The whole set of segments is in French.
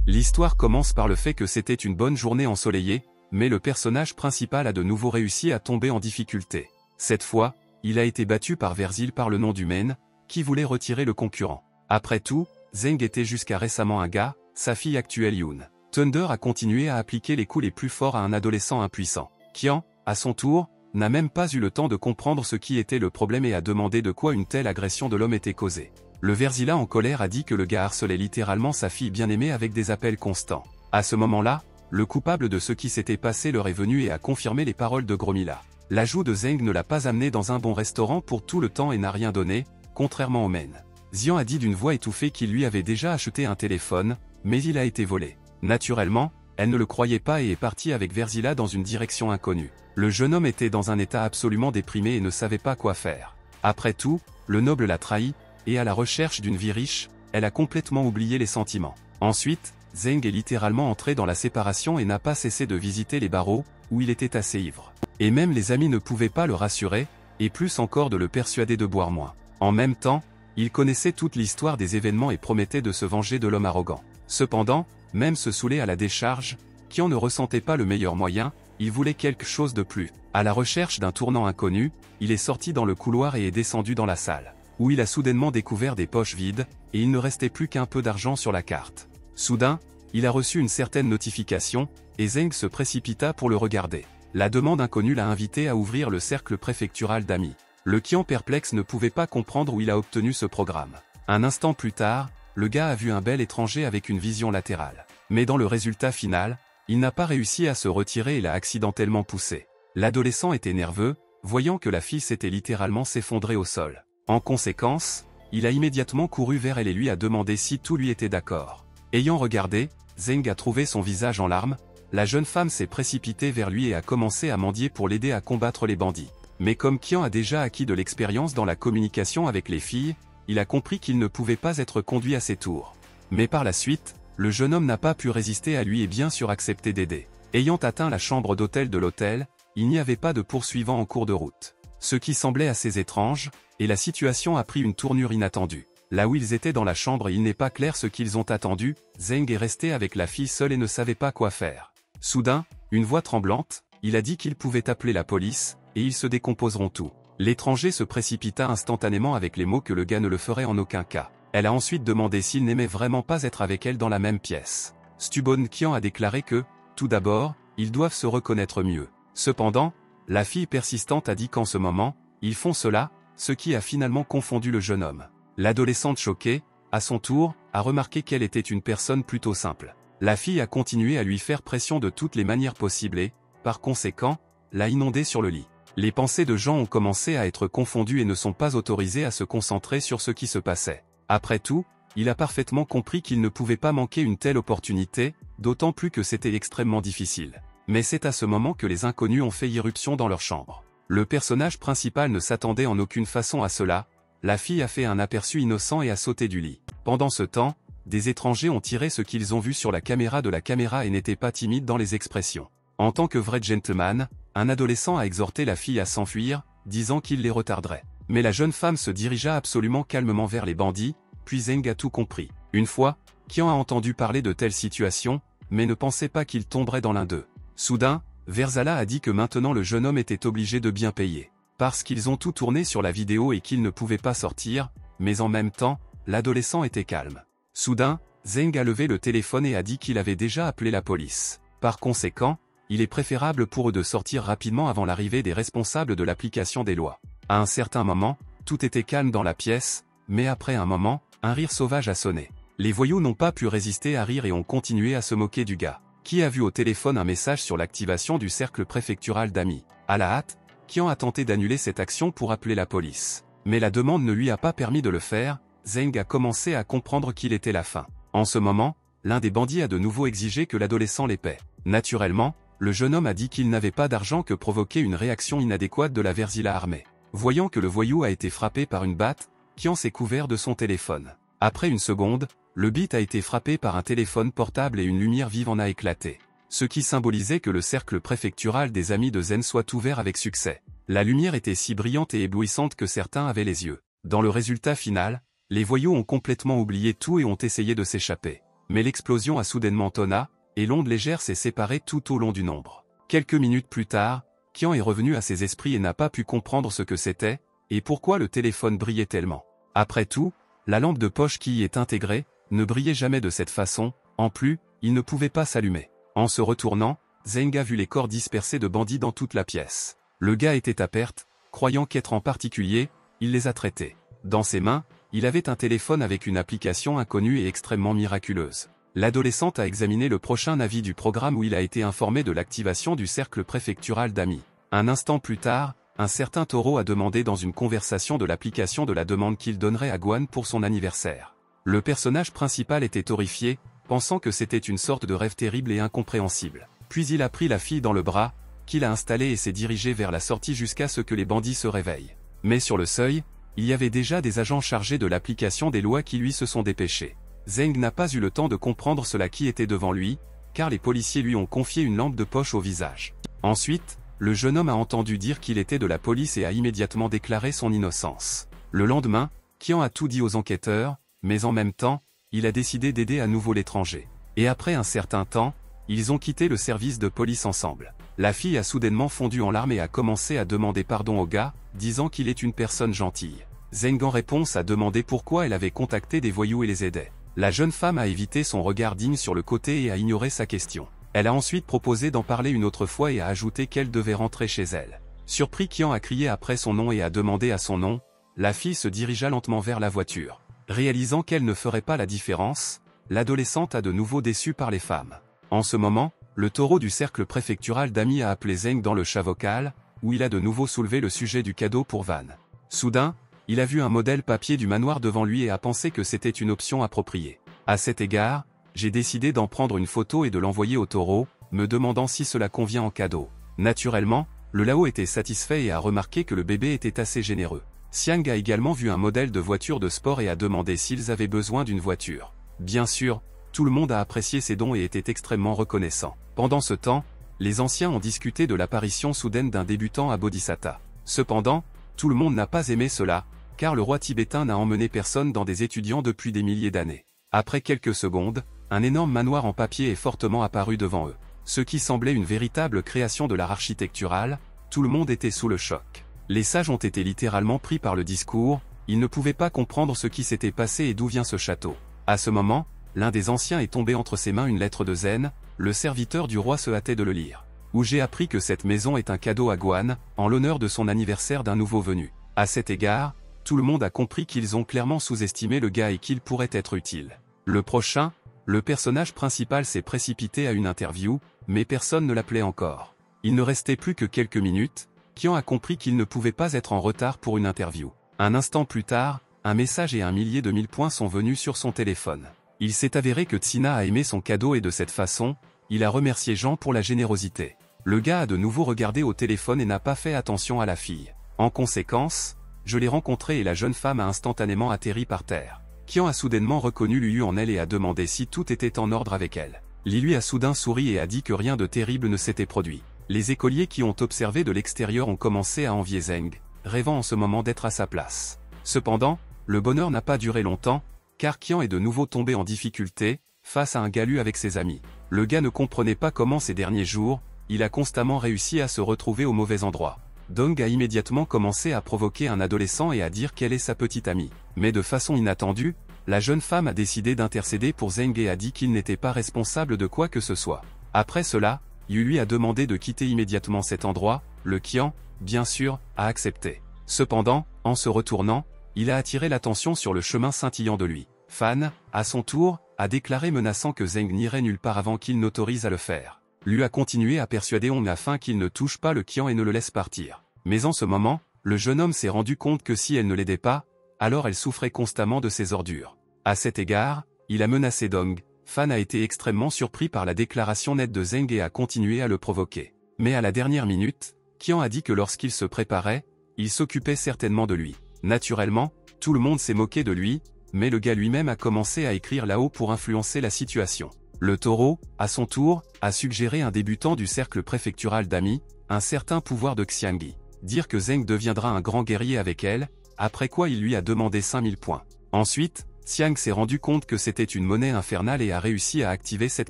L'histoire commence par le fait que c'était une bonne journée ensoleillée, mais le personnage principal a de nouveau réussi à tomber en difficulté. Cette fois, il a été battu par Verzil par le nom du Maine, qui voulait retirer le concurrent. Après tout, Zeng était jusqu'à récemment un gars, sa fille actuelle Yoon. Thunder a continué à appliquer les coups les plus forts à un adolescent impuissant. Qian, à son tour, n'a même pas eu le temps de comprendre ce qui était le problème et a demandé de quoi une telle agression de l'homme était causée. Le Verzila en colère a dit que le gars harcelait littéralement sa fille bien-aimée avec des appels constants. À ce moment-là, le coupable de ce qui s'était passé leur est venu et a confirmé les paroles de Gromila. L'ajout de Zeng ne l'a pas amené dans un bon restaurant pour tout le temps et n'a rien donné, contrairement au Maine. Xian a dit d'une voix étouffée qu'il lui avait déjà acheté un téléphone, mais il a été volé. Naturellement, elle ne le croyait pas et est partie avec Verzila dans une direction inconnue. Le jeune homme était dans un état absolument déprimé et ne savait pas quoi faire. Après tout, le noble l'a trahi, et à la recherche d'une vie riche, elle a complètement oublié les sentiments. Ensuite, Zeng est littéralement entré dans la séparation et n'a pas cessé de visiter les barreaux, où il était assez ivre. Et même les amis ne pouvaient pas le rassurer, et plus encore de le persuader de boire moins. En même temps, il connaissait toute l'histoire des événements et promettait de se venger de l'homme arrogant. Cependant, même se saouler à la décharge, Qian ne ressentait pas le meilleur moyen, il voulait quelque chose de plus. À la recherche d'un tournant inconnu, il est sorti dans le couloir et est descendu dans la salle, où il a soudainement découvert des poches vides, et il ne restait plus qu'un peu d'argent sur la carte. Soudain, il a reçu une certaine notification, et Zeng se précipita pour le regarder. La demande inconnue l'a invité à ouvrir le cercle préfectural d'amis. Le Qian perplexe ne pouvait pas comprendre où il a obtenu ce programme. Un instant plus tard, le gars a vu un bel étranger avec une vision latérale. Mais dans le résultat final, il n'a pas réussi à se retirer et l'a accidentellement poussé. L'adolescent était nerveux, voyant que la fille s'était littéralement s'effondrer au sol. En conséquence, il a immédiatement couru vers elle et lui a demandé si tout lui était d'accord. Ayant regardé, Zeng a trouvé son visage en larmes, la jeune femme s'est précipitée vers lui et a commencé à mendier pour l'aider à combattre les bandits. Mais comme Qian a déjà acquis de l'expérience dans la communication avec les filles, il a compris qu'il ne pouvait pas être conduit à ses tours. Mais par la suite, le jeune homme n'a pas pu résister à lui et bien sûr accepter d'aider. Ayant atteint la chambre d'hôtel de l'hôtel, il n'y avait pas de poursuivants en cours de route. Ce qui semblait assez étrange, et la situation a pris une tournure inattendue. Là où ils étaient dans la chambre, il n'est pas clair ce qu'ils ont attendu, Zeng est resté avec la fille seule et ne savait pas quoi faire. Soudain, une voix tremblante, il a dit qu'il pouvait appeler la police, et ils se décomposeront tout. L'étranger se précipita instantanément avec les mots que le gars ne le ferait en aucun cas. Elle a ensuite demandé s'il n'aimait vraiment pas être avec elle dans la même pièce. Stubborn Qian a déclaré que, tout d'abord, ils doivent se reconnaître mieux. Cependant, la fille persistante a dit qu'en ce moment, ils font cela, ce qui a finalement confondu le jeune homme. L'adolescente choquée, à son tour, a remarqué qu'elle était une personne plutôt simple. La fille a continué à lui faire pression de toutes les manières possibles et, par conséquent, l'a inondée sur le lit. Les pensées de Jean ont commencé à être confondues et ne sont pas autorisées à se concentrer sur ce qui se passait. Après tout, il a parfaitement compris qu'il ne pouvait pas manquer une telle opportunité, d'autant plus que c'était extrêmement difficile. Mais c'est à ce moment que les inconnus ont fait irruption dans leur chambre. Le personnage principal ne s'attendait en aucune façon à cela, la fille a fait un aperçu innocent et a sauté du lit. Pendant ce temps, des étrangers ont tiré ce qu'ils ont vu sur la caméra de la caméra et n'étaient pas timides dans les expressions. En tant que vrai gentleman, un adolescent a exhorté la fille à s'enfuir, disant qu'il les retarderait. Mais la jeune femme se dirigea absolument calmement vers les bandits, puis Zeng a tout compris. Une fois, Qian a entendu parler de telles situations, mais ne pensait pas qu'il tomberait dans l'un d'eux. Soudain, Verzala a dit que maintenant le jeune homme était obligé de bien payer. Parce qu'ils ont tout tourné sur la vidéo et qu'il ne pouvait pas sortir, mais en même temps, l'adolescent était calme. Soudain, Zeng a levé le téléphone et a dit qu'il avait déjà appelé la police. Par conséquent, il est préférable pour eux de sortir rapidement avant l'arrivée des responsables de l'application des lois. À un certain moment, tout était calme dans la pièce, mais après un moment, un rire sauvage a sonné. Les voyous n'ont pas pu résister à rire et ont continué à se moquer du gars, qui a vu au téléphone un message sur l'activation du cercle préfectural d'amis. À la hâte, Qian a tenté d'annuler cette action pour appeler la police. Mais la demande ne lui a pas permis de le faire, Zeng a commencé à comprendre qu'il était la fin. En ce moment, l'un des bandits a de nouveau exigé que l'adolescent les paie. Naturellement, le jeune homme a dit qu'il n'avait pas d'argent que provoquer une réaction inadéquate de la Verzila armée. Voyant que le voyou a été frappé par une batte, Qian s'est couvert de son téléphone. Après une seconde, le bit a été frappé par un téléphone portable et une lumière vive en a éclaté. Ce qui symbolisait que le cercle préfectural des amis de Zen soit ouvert avec succès. La lumière était si brillante et éblouissante que certains avaient les yeux. Dans le résultat final, les voyous ont complètement oublié tout et ont essayé de s'échapper. mais l'explosion a soudainement tonna, et l'onde légère s'est séparée tout au long du nombre. Quelques minutes plus tard, Qian est revenu à ses esprits et n'a pas pu comprendre ce que c'était, et pourquoi le téléphone brillait tellement. Après tout, la lampe de poche qui y est intégrée, ne brillait jamais de cette façon, en plus, il ne pouvait pas s'allumer. En se retournant, Zeng a vu les corps dispersés de bandits dans toute la pièce. Le gars était à perte, croyant qu'être en particulier, il les a traités. Dans ses mains, il avait un téléphone avec une application inconnue et extrêmement miraculeuse. L'adolescente a examiné le prochain avis du programme où il a été informé de l'activation du cercle préfectural d'amis. Un instant plus tard, un certain Taureau a demandé dans une conversation de l'application de la demande qu'il donnerait à Guan pour son anniversaire. Le personnage principal était horrifié, pensant que c'était une sorte de rêve terrible et incompréhensible. Puis il a pris la fille dans le bras, qu'il a installée et s'est dirigé vers la sortie jusqu'à ce que les bandits se réveillent. Mais sur le seuil, il y avait déjà des agents chargés de l'application des lois qui lui se sont dépêchés. Zeng n'a pas eu le temps de comprendre cela qui était devant lui, car les policiers lui ont confié une lampe de poche au visage. Ensuite, le jeune homme a entendu dire qu'il était de la police et a immédiatement déclaré son innocence. Le lendemain, Qian a tout dit aux enquêteurs, mais en même temps, il a décidé d'aider à nouveau l'étranger. Et après un certain temps, ils ont quitté le service de police ensemble. La fille a soudainement fondu en larmes et a commencé à demander pardon au gars, disant qu'il est une personne gentille. Zeng en réponse a demandé pourquoi elle avait contacté des voyous et les aidait. La jeune femme a évité son regard digne sur le côté et a ignoré sa question. Elle a ensuite proposé d'en parler une autre fois et a ajouté qu'elle devait rentrer chez elle. Surpris, Qian a crié après son nom et a demandé à son nom. La fille se dirigea lentement vers la voiture. Réalisant qu'elle ne ferait pas la différence, l'adolescente a de nouveau déçu par les femmes. En ce moment, le Taureau du cercle préfectural d'amis a appelé Zeng dans le chat vocal, où il a de nouveau soulevé le sujet du cadeau pour Van. Soudain, il a vu un modèle papier du manoir devant lui et a pensé que c'était une option appropriée. À cet égard, j'ai décidé d'en prendre une photo et de l'envoyer au Taureau, me demandant si cela convient en cadeau. Naturellement, le Lao était satisfait et a remarqué que le bébé était assez généreux. Xiang a également vu un modèle de voiture de sport et a demandé s'ils avaient besoin d'une voiture. Bien sûr, tout le monde a apprécié ces dons et était extrêmement reconnaissant. Pendant ce temps, les anciens ont discuté de l'apparition soudaine d'un débutant à Bodhisatta. Cependant, tout le monde n'a pas aimé cela, car le roi tibétain n'a emmené personne dans des étudiants depuis des milliers d'années. Après quelques secondes, un énorme manoir en papier est fortement apparu devant eux. Ce qui semblait une véritable création de l'art architectural, tout le monde était sous le choc. Les sages ont été littéralement pris par le discours, ils ne pouvaient pas comprendre ce qui s'était passé et d'où vient ce château. À ce moment, l'un des anciens est tombé entre ses mains une lettre de Zen, le serviteur du roi se hâtait de le lire. Où j'ai appris que cette maison est un cadeau à Guan, en l'honneur de son anniversaire d'un nouveau venu. À cet égard, tout le monde a compris qu'ils ont clairement sous-estimé le gars et qu'il pourrait être utile. Le prochain, le personnage principal s'est précipité à une interview, mais personne ne l'appelait encore. Il ne restait plus que quelques minutes, Qian a compris qu'il ne pouvait pas être en retard pour une interview. Un instant plus tard, un message et 1 millier de 1000 points sont venus sur son téléphone. Il s'est avéré que Tsina a aimé son cadeau et de cette façon, il a remercié Jean pour la générosité. Le gars a de nouveau regardé au téléphone et n'a pas fait attention à la fille. En conséquence, je l'ai rencontrée et la jeune femme a instantanément atterri par terre. Qian a soudainement reconnu Liu en elle et a demandé si tout était en ordre avec elle. Li a soudain souri et a dit que rien de terrible ne s'était produit. Les écoliers qui ont observé de l'extérieur ont commencé à envier Zeng, rêvant en ce moment d'être à sa place. Cependant, le bonheur n'a pas duré longtemps, car Qian est de nouveau tombé en difficulté, face à un galu avec ses amis. Le gars ne comprenait pas comment ces derniers jours, il a constamment réussi à se retrouver au mauvais endroit. Dong a immédiatement commencé à provoquer un adolescent et à dire qu'elle est sa petite amie. Mais de façon inattendue, la jeune femme a décidé d'intercéder pour Zeng et a dit qu'il n'était pas responsable de quoi que ce soit. Après cela, Yu lui a demandé de quitter immédiatement cet endroit, le Qian, bien sûr, a accepté. Cependant, en se retournant, il a attiré l'attention sur le chemin scintillant de lui. Fan, à son tour, a déclaré menaçant que Zeng n'irait nulle part avant qu'il n'autorise à le faire. Lui a continué à persuader Hong afin qu'il ne touche pas le Qian et ne le laisse partir. Mais en ce moment, le jeune homme s'est rendu compte que si elle ne l'aidait pas, alors elle souffrait constamment de ses ordures. À cet égard, il a menacé Dong. Fan a été extrêmement surpris par la déclaration nette de Zeng et a continué à le provoquer. Mais à la dernière minute, Qian a dit que lorsqu'il se préparait, il s'occupait certainement de lui. Naturellement, tout le monde s'est moqué de lui, mais le gars lui-même a commencé à écrire là-haut pour influencer la situation. Le Taureau, à son tour, a suggéré un débutant du cercle préfectural d'amis, un certain pouvoir de Xiangyi. Dire que Zeng deviendra un grand guerrier avec elle, après quoi il lui a demandé 5000 points. Ensuite, Xiang s'est rendu compte que c'était une monnaie infernale et a réussi à activer cette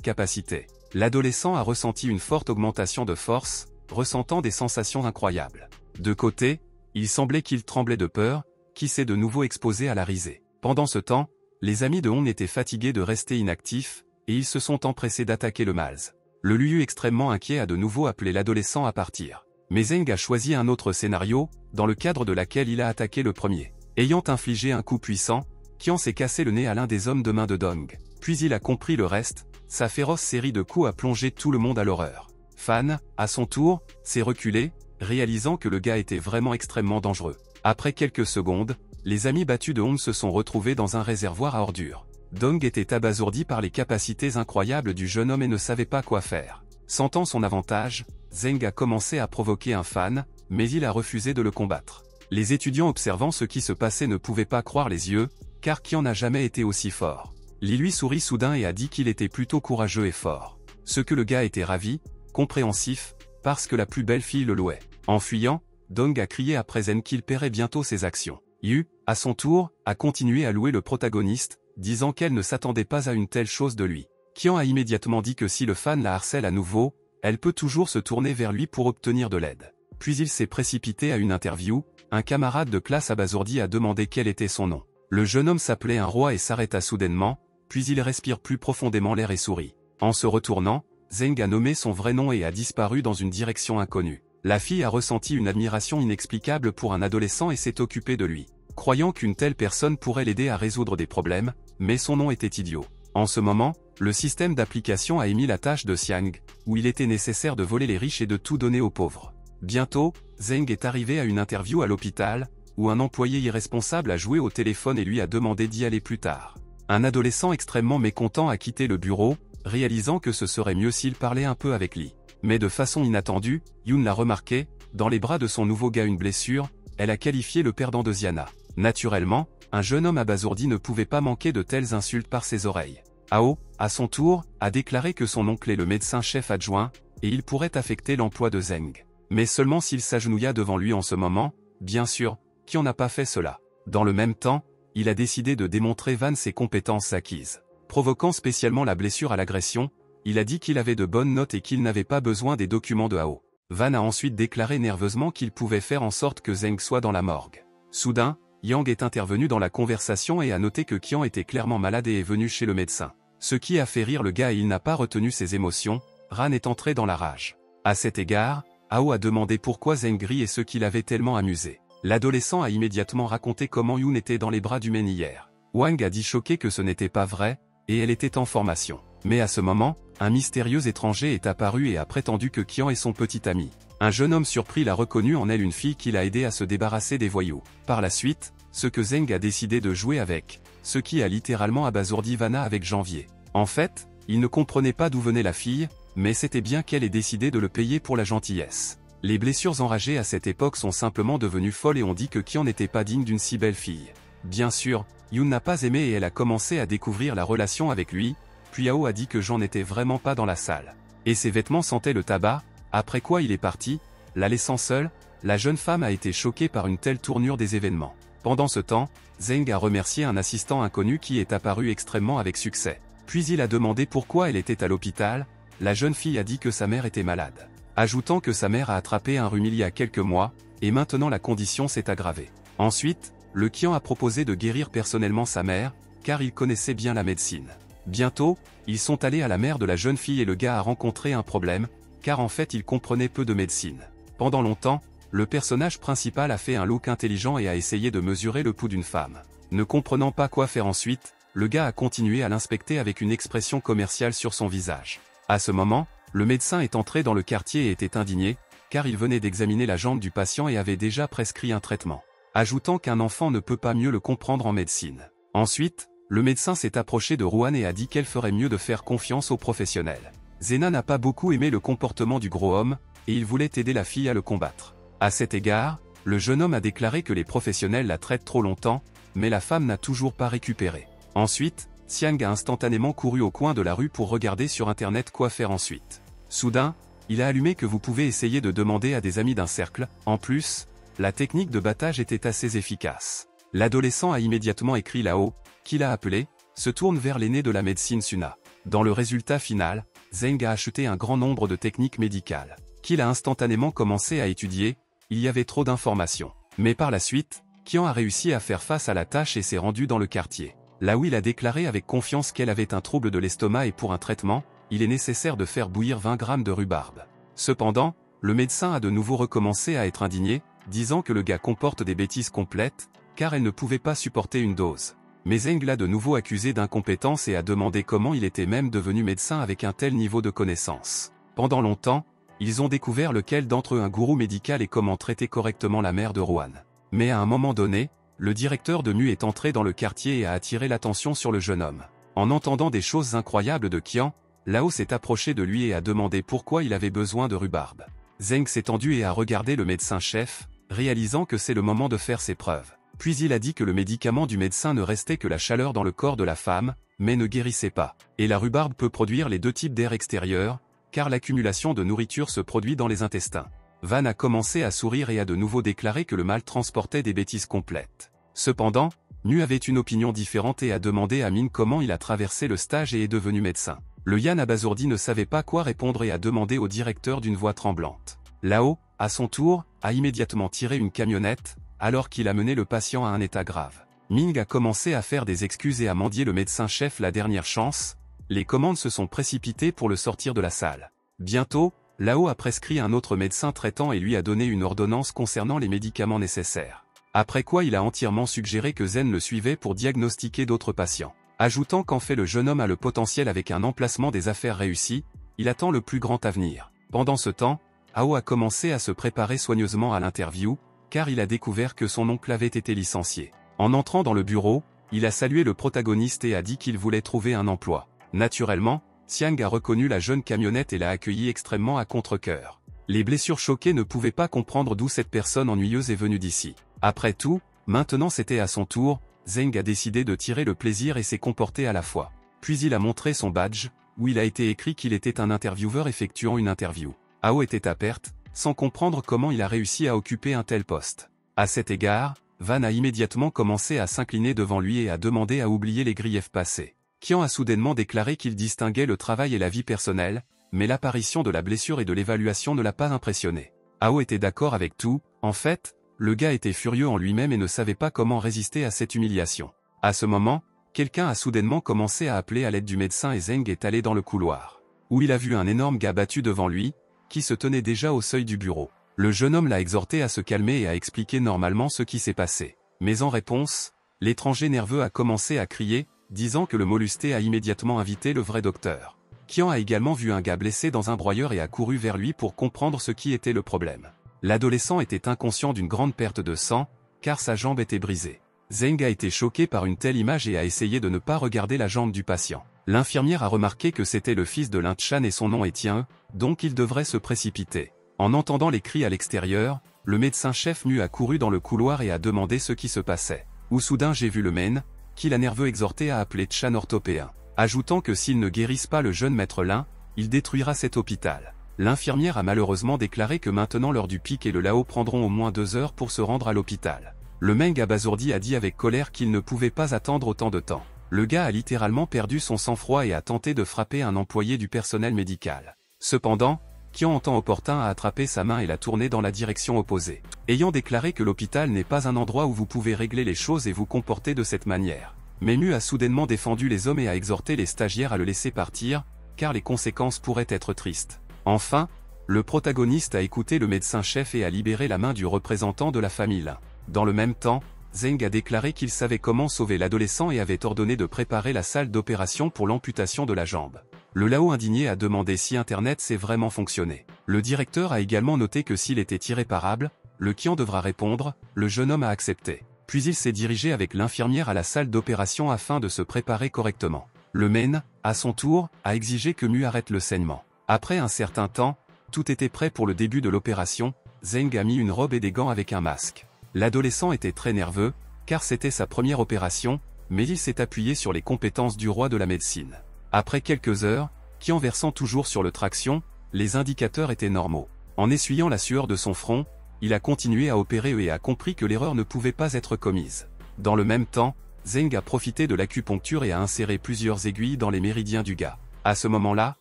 capacité. L'adolescent a ressenti une forte augmentation de force, ressentant des sensations incroyables. De côté, il semblait qu'il tremblait de peur, qui s'est de nouveau exposé à la risée. Pendant ce temps, les amis de Hong étaient fatigués de rester inactifs, et ils se sont empressés d'attaquer le Malz. Le Liu extrêmement inquiet a de nouveau appelé l'adolescent à partir. Mais Zeng a choisi un autre scénario, dans le cadre de laquelle il a attaqué le premier. Ayant infligé un coup puissant, Qian s'est cassé le nez à l'un des hommes de main de Dong. Puis il a compris le reste, sa féroce série de coups a plongé tout le monde à l'horreur. Fan, à son tour, s'est reculé, réalisant que le gars était vraiment extrêmement dangereux. Après quelques secondes, les amis battus de Hong se sont retrouvés dans un réservoir à ordures. Dong était abasourdi par les capacités incroyables du jeune homme et ne savait pas quoi faire. Sentant son avantage, Zeng a commencé à provoquer un Fan, mais il a refusé de le combattre. Les étudiants observant ce qui se passait ne pouvaient pas croire les yeux, car Qian n'a jamais été aussi fort. Li lui sourit soudain et a dit qu'il était plutôt courageux et fort. Ce que le gars était ravi, compréhensif, parce que la plus belle fille le louait. En fuyant, Dong a crié après Zen qu'il paierait bientôt ses actions. Yu, à son tour, a continué à louer le protagoniste, disant qu'elle ne s'attendait pas à une telle chose de lui. Qian a immédiatement dit que si le fan la harcèle à nouveau, elle peut toujours se tourner vers lui pour obtenir de l'aide. Puis il s'est précipité à une interview, un camarade de classe abasourdi a demandé quel était son nom. Le jeune homme s'appelait un roi et s'arrêta soudainement, puis il respire plus profondément l'air et sourit. En se retournant, Zeng a nommé son vrai nom et a disparu dans une direction inconnue. La fille a ressenti une admiration inexplicable pour un adolescent et s'est occupée de lui, croyant qu'une telle personne pourrait l'aider à résoudre des problèmes, mais son nom était idiot. En ce moment, le système d'application a émis la tâche de Xiang, où il était nécessaire de voler les riches et de tout donner aux pauvres. Bientôt, Zeng est arrivé à une interview à l'hôpital, où un employé irresponsable a joué au téléphone et lui a demandé d'y aller plus tard. Un adolescent extrêmement mécontent a quitté le bureau, réalisant que ce serait mieux s'il parlait un peu avec lui. Mais de façon inattendue, Yoon l'a remarqué, dans les bras de son nouveau gars une blessure, elle a qualifié le perdant de Ziana. Naturellement, un jeune homme abasourdi ne pouvait pas manquer de telles insultes par ses oreilles. Ao, à son tour, a déclaré que son oncle est le médecin-chef adjoint, et il pourrait affecter l'emploi de Zeng. Mais seulement s'il s'agenouilla devant lui en ce moment, bien sûr, Qian n'a pas fait cela. Dans le même temps, il a décidé de démontrer Van ses compétences acquises. Provoquant spécialement la blessure à l'agression, il a dit qu'il avait de bonnes notes et qu'il n'avait pas besoin des documents de Ao. Van a ensuite déclaré nerveusement qu'il pouvait faire en sorte que Zeng soit dans la morgue. Soudain, Yang est intervenu dans la conversation et a noté que Qian était clairement malade et est venu chez le médecin. Ce qui a fait rire le gars et il n'a pas retenu ses émotions, Ran est entré dans la rage. À cet égard, Ao a demandé pourquoi Zeng rit et ce qui l'avait tellement amusé. L'adolescent a immédiatement raconté comment Yoon était dans les bras du men hier. Wang a dit choqué que ce n'était pas vrai, et elle était en formation. Mais à ce moment, un mystérieux étranger est apparu et a prétendu que Qian est son petit ami. Un jeune homme surpris l'a reconnu en elle une fille qui l'a aidé à se débarrasser des voyous. Par la suite, ce que Zeng a décidé de jouer avec, ce qui a littéralement abasourdi Vanna avec Janvier. En fait, il ne comprenait pas d'où venait la fille, mais c'était bien qu'elle ait décidé de le payer pour la gentillesse. Les blessures enragées à cette époque sont simplement devenues folles et on dit que Qian n'était pas digne d'une si belle fille. Bien sûr, Yoon n'a pas aimé et elle a commencé à découvrir la relation avec lui, puis Ao a dit que Jean n'était vraiment pas dans la salle. Et ses vêtements sentaient le tabac, après quoi il est parti, la laissant seule. La jeune femme a été choquée par une telle tournure des événements. Pendant ce temps, Zeng a remercié un assistant inconnu qui est apparu extrêmement avec succès. Puis il a demandé pourquoi elle était à l'hôpital. La jeune fille a dit que sa mère était malade, ajoutant que sa mère a attrapé un rhume il y a quelques mois, et maintenant la condition s'est aggravée. Ensuite, le Qian a proposé de guérir personnellement sa mère, car il connaissait bien la médecine. Bientôt, ils sont allés à la mère de la jeune fille et le gars a rencontré un problème, car en fait il comprenait peu de médecine. Pendant longtemps, le personnage principal a fait un look intelligent et a essayé de mesurer le pouls d'une femme. Ne comprenant pas quoi faire ensuite, le gars a continué à l'inspecter avec une expression commerciale sur son visage. À ce moment, le médecin est entré dans le quartier et était indigné, car il venait d'examiner la jambe du patient et avait déjà prescrit un traitement, ajoutant qu'un enfant ne peut pas mieux le comprendre en médecine. Ensuite, le médecin s'est approché de Ruan et a dit qu'elle ferait mieux de faire confiance aux professionnels. Zena n'a pas beaucoup aimé le comportement du gros homme, et il voulait aider la fille à le combattre. À cet égard, le jeune homme a déclaré que les professionnels la traitent trop longtemps, mais la femme n'a toujours pas récupéré. Ensuite, Xiang a instantanément couru au coin de la rue pour regarder sur internet quoi faire ensuite. Soudain, il a allumé que vous pouvez essayer de demander à des amis d'un cercle. En plus, la technique de battage était assez efficace. L'adolescent a immédiatement écrit Lao, qui l'a appelé, se tourne vers l'aîné de la médecine Suna. Dans le résultat final, Zeng a acheté un grand nombre de techniques médicales, qu'il a instantanément commencé à étudier. Il y avait trop d'informations. Mais par la suite, Qian a réussi à faire face à la tâche et s'est rendu dans le quartier. Là où il a déclaré avec confiance qu'elle avait un trouble de l'estomac et pour un traitement, il est nécessaire de faire bouillir 20 grammes de rhubarbe. Cependant, le médecin a de nouveau recommencé à être indigné, disant que le gars comporte des bêtises complètes, car elle ne pouvait pas supporter une dose. Mais Zeng l'a de nouveau accusé d'incompétence et a demandé comment il était même devenu médecin avec un tel niveau de connaissance. Pendant longtemps, ils ont découvert lequel d'entre eux un gourou médical et comment traiter correctement la mère de Rohan. Mais à un moment donné, le directeur de Mu est entré dans le quartier et a attiré l'attention sur le jeune homme. En entendant des choses incroyables de Qian, Lao s'est approché de lui et a demandé pourquoi il avait besoin de rhubarbe. Zeng s'est tendu et a regardé le médecin-chef, réalisant que c'est le moment de faire ses preuves. Puis il a dit que le médicament du médecin ne restait que la chaleur dans le corps de la femme, mais ne guérissait pas. Et la rhubarbe peut produire les deux types d'air extérieur, car l'accumulation de nourriture se produit dans les intestins. Van a commencé à sourire et a de nouveau déclaré que le mal transportait des bêtises complètes. Cependant, Nu avait une opinion différente et a demandé à Min comment il a traversé le stage et est devenu médecin. Le Yan abasourdi ne savait pas quoi répondre et a demandé au directeur d'une voix tremblante. Lao, à son tour, a immédiatement tiré une camionnette, alors qu'il a mené le patient à un état grave. Ming a commencé à faire des excuses et à mendier le médecin-chef la dernière chance. Les commandes se sont précipitées pour le sortir de la salle. Bientôt, Lao a prescrit un autre médecin traitant et lui a donné une ordonnance concernant les médicaments nécessaires. Après quoi il a entièrement suggéré que Zen le suivait pour diagnostiquer d'autres patients. Ajoutant qu'en fait le jeune homme a le potentiel avec un emplacement des affaires réussi, il attend le plus grand avenir. Pendant ce temps, Ao a commencé à se préparer soigneusement à l'interview, car il a découvert que son oncle avait été licencié. En entrant dans le bureau, il a salué le protagoniste et a dit qu'il voulait trouver un emploi. Naturellement, Xiang a reconnu la jeune camionnette et l'a accueilli extrêmement à contre-cœur. Les blessures choquées ne pouvaient pas comprendre d'où cette personne ennuyeuse est venue d'ici. Après tout, maintenant c'était à son tour, Zeng a décidé de tirer le plaisir et s'est comporté à la fois. Puis il a montré son badge, où il a été écrit qu'il était un intervieweur effectuant une interview. Ao était à perte, sans comprendre comment il a réussi à occuper un tel poste. À cet égard, Van a immédiatement commencé à s'incliner devant lui et a demandé à oublier les griefs passés. Qian a soudainement déclaré qu'il distinguait le travail et la vie personnelle, mais l'apparition de la blessure et de l'évaluation ne l'a pas impressionné. Ao était d'accord avec tout. En fait, le gars était furieux en lui-même et ne savait pas comment résister à cette humiliation. À ce moment, quelqu'un a soudainement commencé à appeler à l'aide du médecin et Zeng est allé dans le couloir, où il a vu un énorme gars battu devant lui, qui se tenait déjà au seuil du bureau. Le jeune homme l'a exhorté à se calmer et à expliquer normalement ce qui s'est passé. Mais en réponse, l'étranger nerveux a commencé à crier, disant que le mollusté a immédiatement invité le vrai docteur. Qian a également vu un gars blessé dans un broyeur et a couru vers lui pour comprendre ce qui était le problème. L'adolescent était inconscient d'une grande perte de sang, car sa jambe était brisée. Zeng a été choqué par une telle image et a essayé de ne pas regarder la jambe du patient. L'infirmière a remarqué que c'était le fils de Lin Chan et son nom est Tian, donc il devrait se précipiter. En entendant les cris à l'extérieur, le médecin-chef Mu a couru dans le couloir et a demandé ce qui se passait. Ou soudain j'ai vu le Maine, qui l'a nerveux exhorté à appeler Chan orthopéen, ajoutant que s'il ne guérisse pas le jeune maître Lin, il détruira cet hôpital. L'infirmière a malheureusement déclaré que maintenant l'heure du pic et le Lao prendront au moins 2 heures pour se rendre à l'hôpital. Le Meng abasourdi a dit avec colère qu'il ne pouvait pas attendre autant de temps. Le gars a littéralement perdu son sang-froid et a tenté de frapper un employé du personnel médical. Cependant, Qian en temps opportun a attrapé sa main et l'a tournée dans la direction opposée. Ayant déclaré que l'hôpital n'est pas un endroit où vous pouvez régler les choses et vous comporter de cette manière. Mais Mu a soudainement défendu les hommes et a exhorté les stagiaires à le laisser partir, car les conséquences pourraient être tristes. Enfin, le protagoniste a écouté le médecin-chef et a libéré la main du représentant de la famille Lin. Dans le même temps, Zeng a déclaré qu'il savait comment sauver l'adolescent et avait ordonné de préparer la salle d'opération pour l'amputation de la jambe. Le Lao indigné a demandé si Internet sait vraiment fonctionner. Le directeur a également noté que s'il était irréparable, le Qian devra répondre. Le jeune homme a accepté. Puis il s'est dirigé avec l'infirmière à la salle d'opération afin de se préparer correctement. Le Men, à son tour, a exigé que Mu arrête le saignement. Après un certain temps, tout était prêt pour le début de l'opération. Zeng a mis une robe et des gants avec un masque. L'adolescent était très nerveux, car c'était sa première opération, mais il s'est appuyé sur les compétences du roi de la médecine. Après quelques heures, Qian versant toujours sur le traction, les indicateurs étaient normaux. En essuyant la sueur de son front, il a continué à opérer et a compris que l'erreur ne pouvait pas être commise. Dans le même temps, Zeng a profité de l'acupuncture et a inséré plusieurs aiguilles dans les méridiens du gars. À ce moment-là,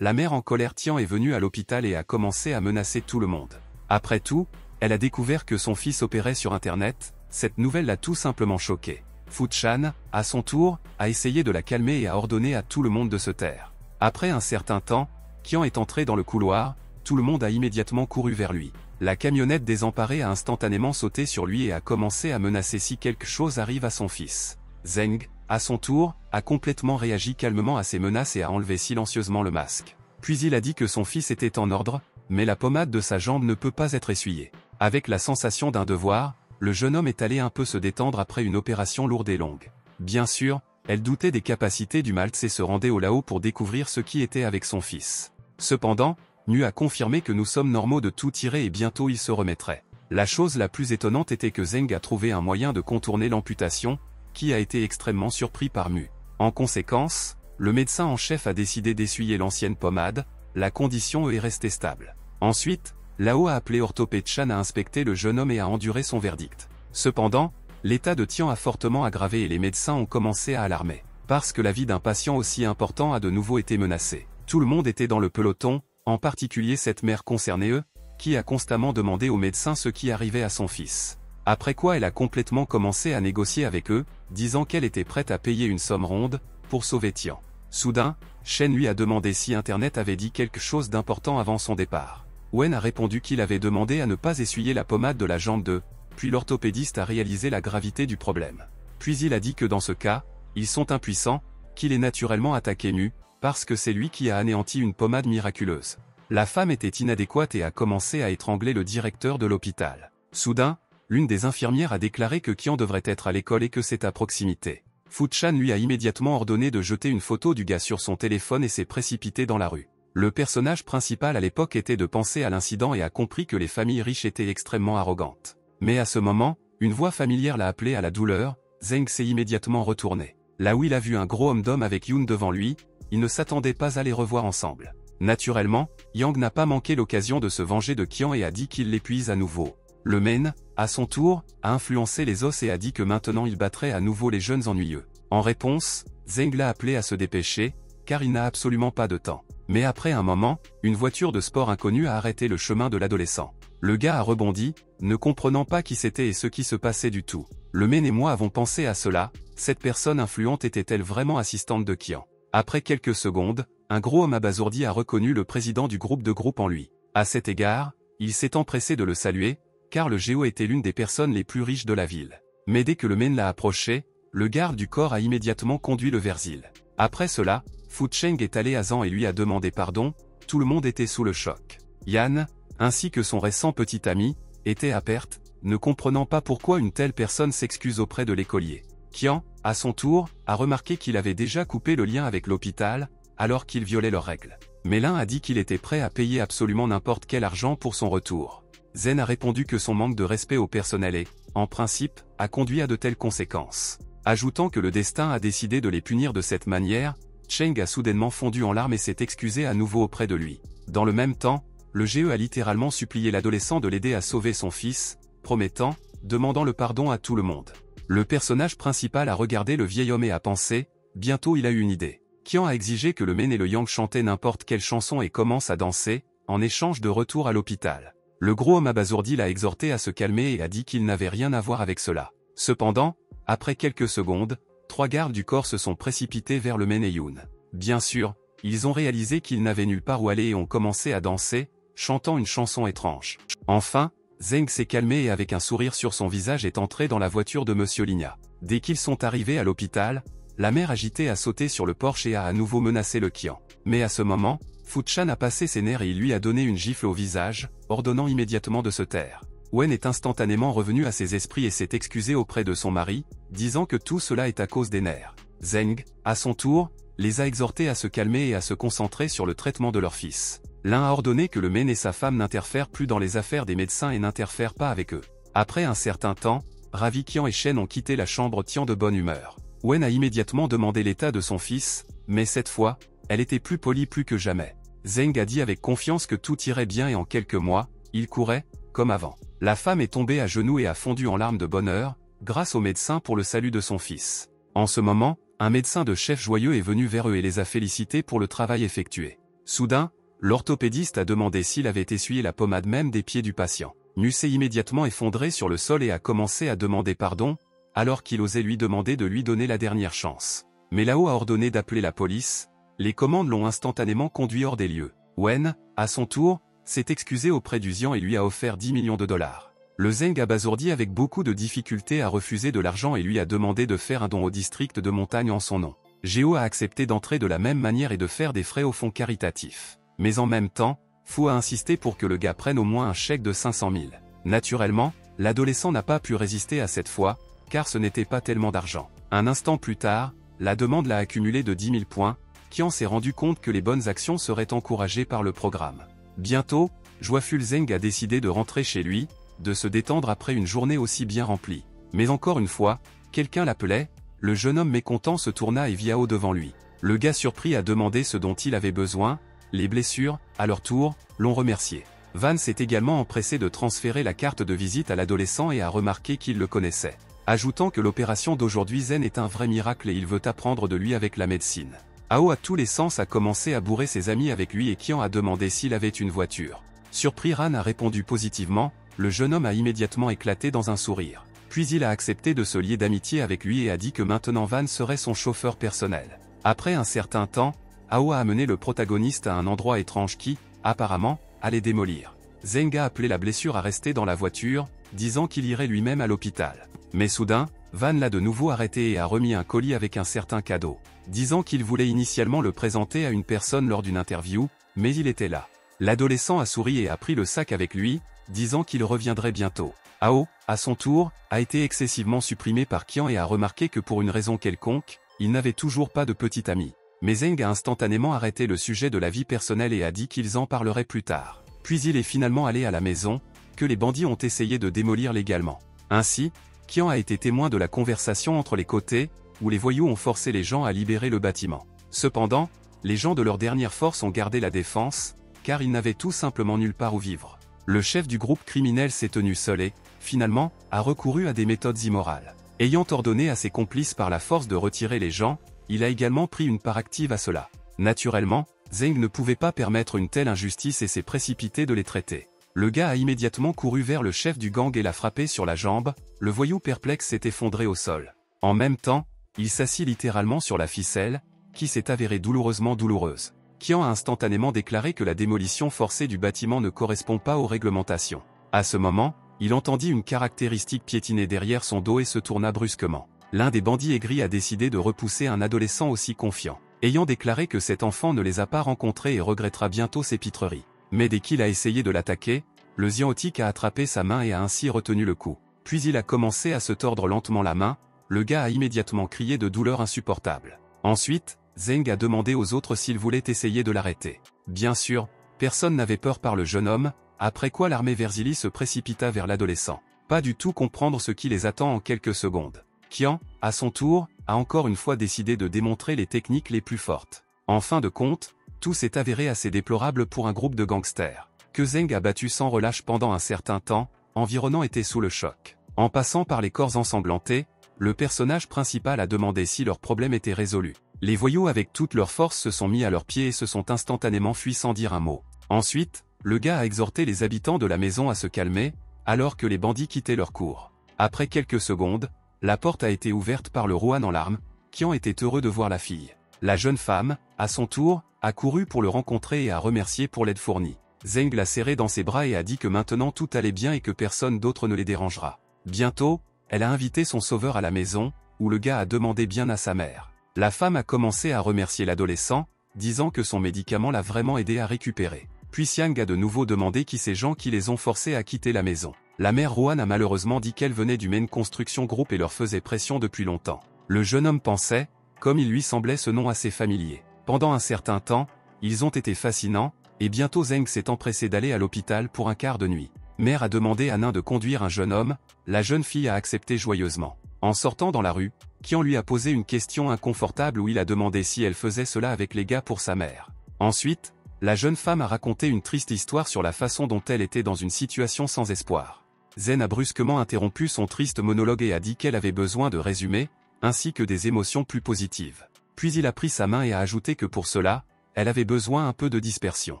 la mère en colère Tian est venue à l'hôpital et a commencé à menacer tout le monde. Après tout, elle a découvert que son fils opérait sur Internet, cette nouvelle l'a tout simplement choqué. Fu Chan, à son tour, a essayé de la calmer et a ordonné à tout le monde de se taire. Après un certain temps, Qian est entré dans le couloir, tout le monde a immédiatement couru vers lui. La camionnette désemparée a instantanément sauté sur lui et a commencé à menacer si quelque chose arrive à son fils. Zeng, à son tour, a complètement réagi calmement à ces menaces et a enlevé silencieusement le masque. Puis il a dit que son fils était en ordre, mais la pommade de sa jambe ne peut pas être essuyée. Avec la sensation d'un devoir, le jeune homme est allé un peu se détendre après une opération lourde et longue. Bien sûr, elle doutait des capacités du Maltse et se rendait au Lao pour découvrir ce qui était avec son fils. Cependant, Nu a confirmé que nous sommes normaux de tout tirer et bientôt il se remettrait. La chose la plus étonnante était que Zeng a trouvé un moyen de contourner l'amputation, qui a été extrêmement surpris par Mu. En conséquence, le médecin en chef a décidé d'essuyer l'ancienne pommade, la condition est restée stable. Ensuite, Lao a appelé orthopède Chan à inspecter le jeune homme et a enduré son verdict. Cependant, l'état de Tian a fortement aggravé et les médecins ont commencé à alarmer. Parce que la vie d'un patient aussi important a de nouveau été menacée. Tout le monde était dans le peloton, en particulier cette mère concernée qui a constamment demandé aux médecins ce qui arrivait à son fils. Après quoi elle a complètement commencé à négocier avec eux, disant qu'elle était prête à payer une somme ronde, pour sauver Tian. Soudain, Shen lui a demandé si Internet avait dit quelque chose d'important avant son départ. Wen a répondu qu'il avait demandé à ne pas essuyer la pommade de la jambe puis l'orthopédiste a réalisé la gravité du problème. Puis il a dit que dans ce cas, ils sont impuissants, qu'il est naturellement attaqué Nu, parce que c'est lui qui a anéanti une pommade miraculeuse. La femme était inadéquate et a commencé à étrangler le directeur de l'hôpital. Soudain, l'une des infirmières a déclaré que Qian devrait être à l'école et que c'est à proximité. Fu Chan lui a immédiatement ordonné de jeter une photo du gars sur son téléphone et s'est précipité dans la rue. Le personnage principal à l'époque était de penser à l'incident et a compris que les familles riches étaient extrêmement arrogantes. Mais à ce moment, une voix familière l'a appelé à la douleur, Zeng s'est immédiatement retourné. Là où il a vu un gros homme d'homme avec Yoon devant lui, il ne s'attendait pas à les revoir ensemble. Naturellement, Yang n'a pas manqué l'occasion de se venger de Qian et a dit qu'il l'épuise à nouveau. Le Men, à son tour, a influencé les os et a dit que maintenant il battrait à nouveau les jeunes ennuyeux. En réponse, Zeng l'a appelé à se dépêcher, car il n'a absolument pas de temps. Mais après un moment, une voiture de sport inconnue a arrêté le chemin de l'adolescent. Le gars a rebondi, ne comprenant pas qui c'était et ce qui se passait du tout. Le Men et moi avons pensé à cela, cette personne influente était-elle vraiment assistante de Qian? Après quelques secondes, un gros homme abasourdi a reconnu le président du groupe en lui. À cet égard, il s'est empressé de le saluer, car le géo était l'une des personnes les plus riches de la ville. Mais dès que le Men l'a approché, le garde du corps a immédiatement conduit le vers Zil. Après cela, Fu Cheng est allé à Zan et lui a demandé pardon, tout le monde était sous le choc. Yan, ainsi que son récent petit ami, était à perte, ne comprenant pas pourquoi une telle personne s'excuse auprès de l'écolier. Qian, à son tour, a remarqué qu'il avait déjà coupé le lien avec l'hôpital, alors qu'il violait leurs règles. Mais l'un a dit qu'il était prêt à payer absolument n'importe quel argent pour son retour. Zen a répondu que son manque de respect au personnel et, en principe, a conduit à de telles conséquences. Ajoutant que le destin a décidé de les punir de cette manière, Cheng a soudainement fondu en larmes et s'est excusé à nouveau auprès de lui. Dans le même temps, le GE a littéralement supplié l'adolescent de l'aider à sauver son fils, promettant, demandant le pardon à tout le monde. Le personnage principal a regardé le vieil homme et a pensé, bientôt il a eu une idée. Qian a exigé que le Men et le Yang chantaient n'importe quelle chanson et commencent à danser, en échange de retour à l'hôpital. Le gros homme abasourdi l'a exhorté à se calmer et a dit qu'il n'avait rien à voir avec cela. Cependant, après quelques secondes, 3 gardes du corps se sont précipités vers le Men et Yoon. Bien sûr, ils ont réalisé qu'ils n'avaient nulle part où aller et ont commencé à danser, chantant une chanson étrange. Enfin, Zeng s'est calmé et avec un sourire sur son visage est entré dans la voiture de Monsieur Ligna. Dès qu'ils sont arrivés à l'hôpital, la mère agitée a sauté sur le porche et a à nouveau menacé le Qian. Mais à ce moment, Fu Chan a passé ses nerfs et il lui a donné une gifle au visage, ordonnant immédiatement de se taire. Wen est instantanément revenu à ses esprits et s'est excusé auprès de son mari, disant que tout cela est à cause des nerfs. Zeng, à son tour, les a exhortés à se calmer et à se concentrer sur le traitement de leur fils. L'un a ordonné que le Men et sa femme n'interfèrent plus dans les affaires des médecins et n'interfèrent pas avec eux. Après un certain temps, Ravi Qian et Shen ont quitté la chambre Tian de bonne humeur. Wen a immédiatement demandé l'état de son fils, mais cette fois, elle était plus polie plus que jamais. Zeng a dit avec confiance que tout irait bien et en quelques mois, il courait, comme avant. La femme est tombée à genoux et a fondu en larmes de bonheur, grâce au médecin pour le salut de son fils. En ce moment, un médecin de chef joyeux est venu vers eux et les a félicités pour le travail effectué. Soudain, l'orthopédiste a demandé s'il avait essuyé la pommade même des pieds du patient. Mu s'est immédiatement effondré sur le sol et a commencé à demander pardon, alors qu'il osait lui demander de lui donner la dernière chance. Mais Lao a ordonné d'appeler la police, les commandes l'ont instantanément conduit hors des lieux. Wen, à son tour, s'est excusé auprès du Xian et lui a offert 10 millions de dollars. Le Zeng abasourdi avec beaucoup de difficultés a refusé de l'argent et lui a demandé de faire un don au district de montagne en son nom. Géo a accepté d'entrer de la même manière et de faire des frais au fonds caritatif. Mais en même temps, Fu a insisté pour que le gars prenne au moins un chèque de 500 000. Naturellement, l'adolescent n'a pas pu résister à cette fois, car ce n'était pas tellement d'argent. Un instant plus tard, la demande l'a accumulé de 10 000 points, Qian s'est rendu compte que les bonnes actions seraient encouragées par le programme. Bientôt, Joyful Zeng a décidé de rentrer chez lui, de se détendre après une journée aussi bien remplie. Mais encore une fois, quelqu'un l'appelait, le jeune homme mécontent se tourna et vit Ao devant lui. Le gars surpris a demandé ce dont il avait besoin, les blessures, à leur tour, l'ont remercié. Van s'est également empressé de transférer la carte de visite à l'adolescent et a remarqué qu'il le connaissait. Ajoutant que l'opération d'aujourd'hui Zen est un vrai miracle et il veut apprendre de lui avec la médecine. Ao à tous les sens a commencé à bourrer ses amis avec lui et Qian a demandé s'il avait une voiture. Surpris, Ran a répondu positivement, le jeune homme a immédiatement éclaté dans un sourire. Puis il a accepté de se lier d'amitié avec lui et a dit que maintenant Van serait son chauffeur personnel. Après un certain temps, Ao a amené le protagoniste à un endroit étrange qui, apparemment, allait démolir. Zeng a appelé la blessure à rester dans la voiture, disant qu'il irait lui-même à l'hôpital. Mais soudain, Van l'a de nouveau arrêté et a remis un colis avec un certain cadeau, disant qu'il voulait initialement le présenter à une personne lors d'une interview, mais il était là. L'adolescent a souri et a pris le sac avec lui, disant qu'il reviendrait bientôt. Ao, à son tour, a été excessivement supprimé par Qian et a remarqué que pour une raison quelconque, il n'avait toujours pas de petit ami. Mais Zeng a instantanément arrêté le sujet de la vie personnelle et a dit qu'ils en parleraient plus tard. Puis il est finalement allé à la maison, que les bandits ont essayé de démolir légalement. Ainsi, Qian a été témoin de la conversation entre les côtés, où les voyous ont forcé les gens à libérer le bâtiment. Cependant, les gens de leur dernière force ont gardé la défense, car ils n'avaient tout simplement nulle part où vivre. Le chef du groupe criminel s'est tenu seul et, finalement, a recouru à des méthodes immorales. Ayant ordonné à ses complices par la force de retirer les gens, il a également pris une part active à cela. Naturellement, Zeng ne pouvait pas permettre une telle injustice et s'est précipité de les traiter. Le gars a immédiatement couru vers le chef du gang et l'a frappé sur la jambe, le voyou perplexe s'est effondré au sol. En même temps, il s'assit littéralement sur la ficelle, qui s'est avérée douloureusement douloureuse. Qian a instantanément déclaré que la démolition forcée du bâtiment ne correspond pas aux réglementations. À ce moment, il entendit une caractéristique piétiner derrière son dos et se tourna brusquement. L'un des bandits aigris a décidé de repousser un adolescent aussi confiant, ayant déclaré que cet enfant ne les a pas rencontrés et regrettera bientôt ses pitreries. Mais dès qu'il a essayé de l'attaquer, le Xiaotique a attrapé sa main et a ainsi retenu le coup. Puis il a commencé à se tordre lentement la main, le gars a immédiatement crié de douleur insupportable. Ensuite, Zeng a demandé aux autres s'ils voulaient essayer de l'arrêter. Bien sûr, personne n'avait peur par le jeune homme, après quoi l'armée Verzili se précipita vers l'adolescent. Pas du tout comprendre ce qui les attend en quelques secondes. Qian, à son tour, a encore une fois décidé de démontrer les techniques les plus fortes. En fin de compte, tout s'est avéré assez déplorable pour un groupe de gangsters, que Zeng a battu sans relâche pendant un certain temps, environnant était sous le choc. En passant par les corps ensanglantés, le personnage principal a demandé si leur problème était résolu. Les voyous avec toute leur force se sont mis à leurs pieds et se sont instantanément fuis sans dire un mot. Ensuite, le gars a exhorté les habitants de la maison à se calmer, alors que les bandits quittaient leur cour. Après quelques secondes, la porte a été ouverte par le Rohan en larmes, qui en était heureux de voir la fille. La jeune femme, à son tour, a couru pour le rencontrer et a remercié pour l'aide fournie. Zeng l'a serré dans ses bras et a dit que maintenant tout allait bien et que personne d'autre ne les dérangera. Bientôt, elle a invité son sauveur à la maison, où le gars a demandé bien à sa mère. La femme a commencé à remercier l'adolescent, disant que son médicament l'a vraiment aidé à récupérer. Puis Xiang a de nouveau demandé qui ces gens qui les ont forcés à quitter la maison. La mère Rohan a malheureusement dit qu'elle venait du Main Construction Group et leur faisait pression depuis longtemps. Le jeune homme pensait, comme il lui semblait ce nom assez familier. Pendant un certain temps, ils ont été fascinants, et bientôt Zeng s'est empressé d'aller à l'hôpital pour un quart de nuit. Mère a demandé à Nain de conduire un jeune homme, la jeune fille a accepté joyeusement. En sortant dans la rue, Qian lui a posé une question inconfortable où il a demandé si elle faisait cela avec les gars pour sa mère. Ensuite, la jeune femme a raconté une triste histoire sur la façon dont elle était dans une situation sans espoir. Zen a brusquement interrompu son triste monologue et a dit qu'elle avait besoin de résumer, ainsi que des émotions plus positives. Puis il a pris sa main et a ajouté que pour cela, elle avait besoin un peu de dispersion.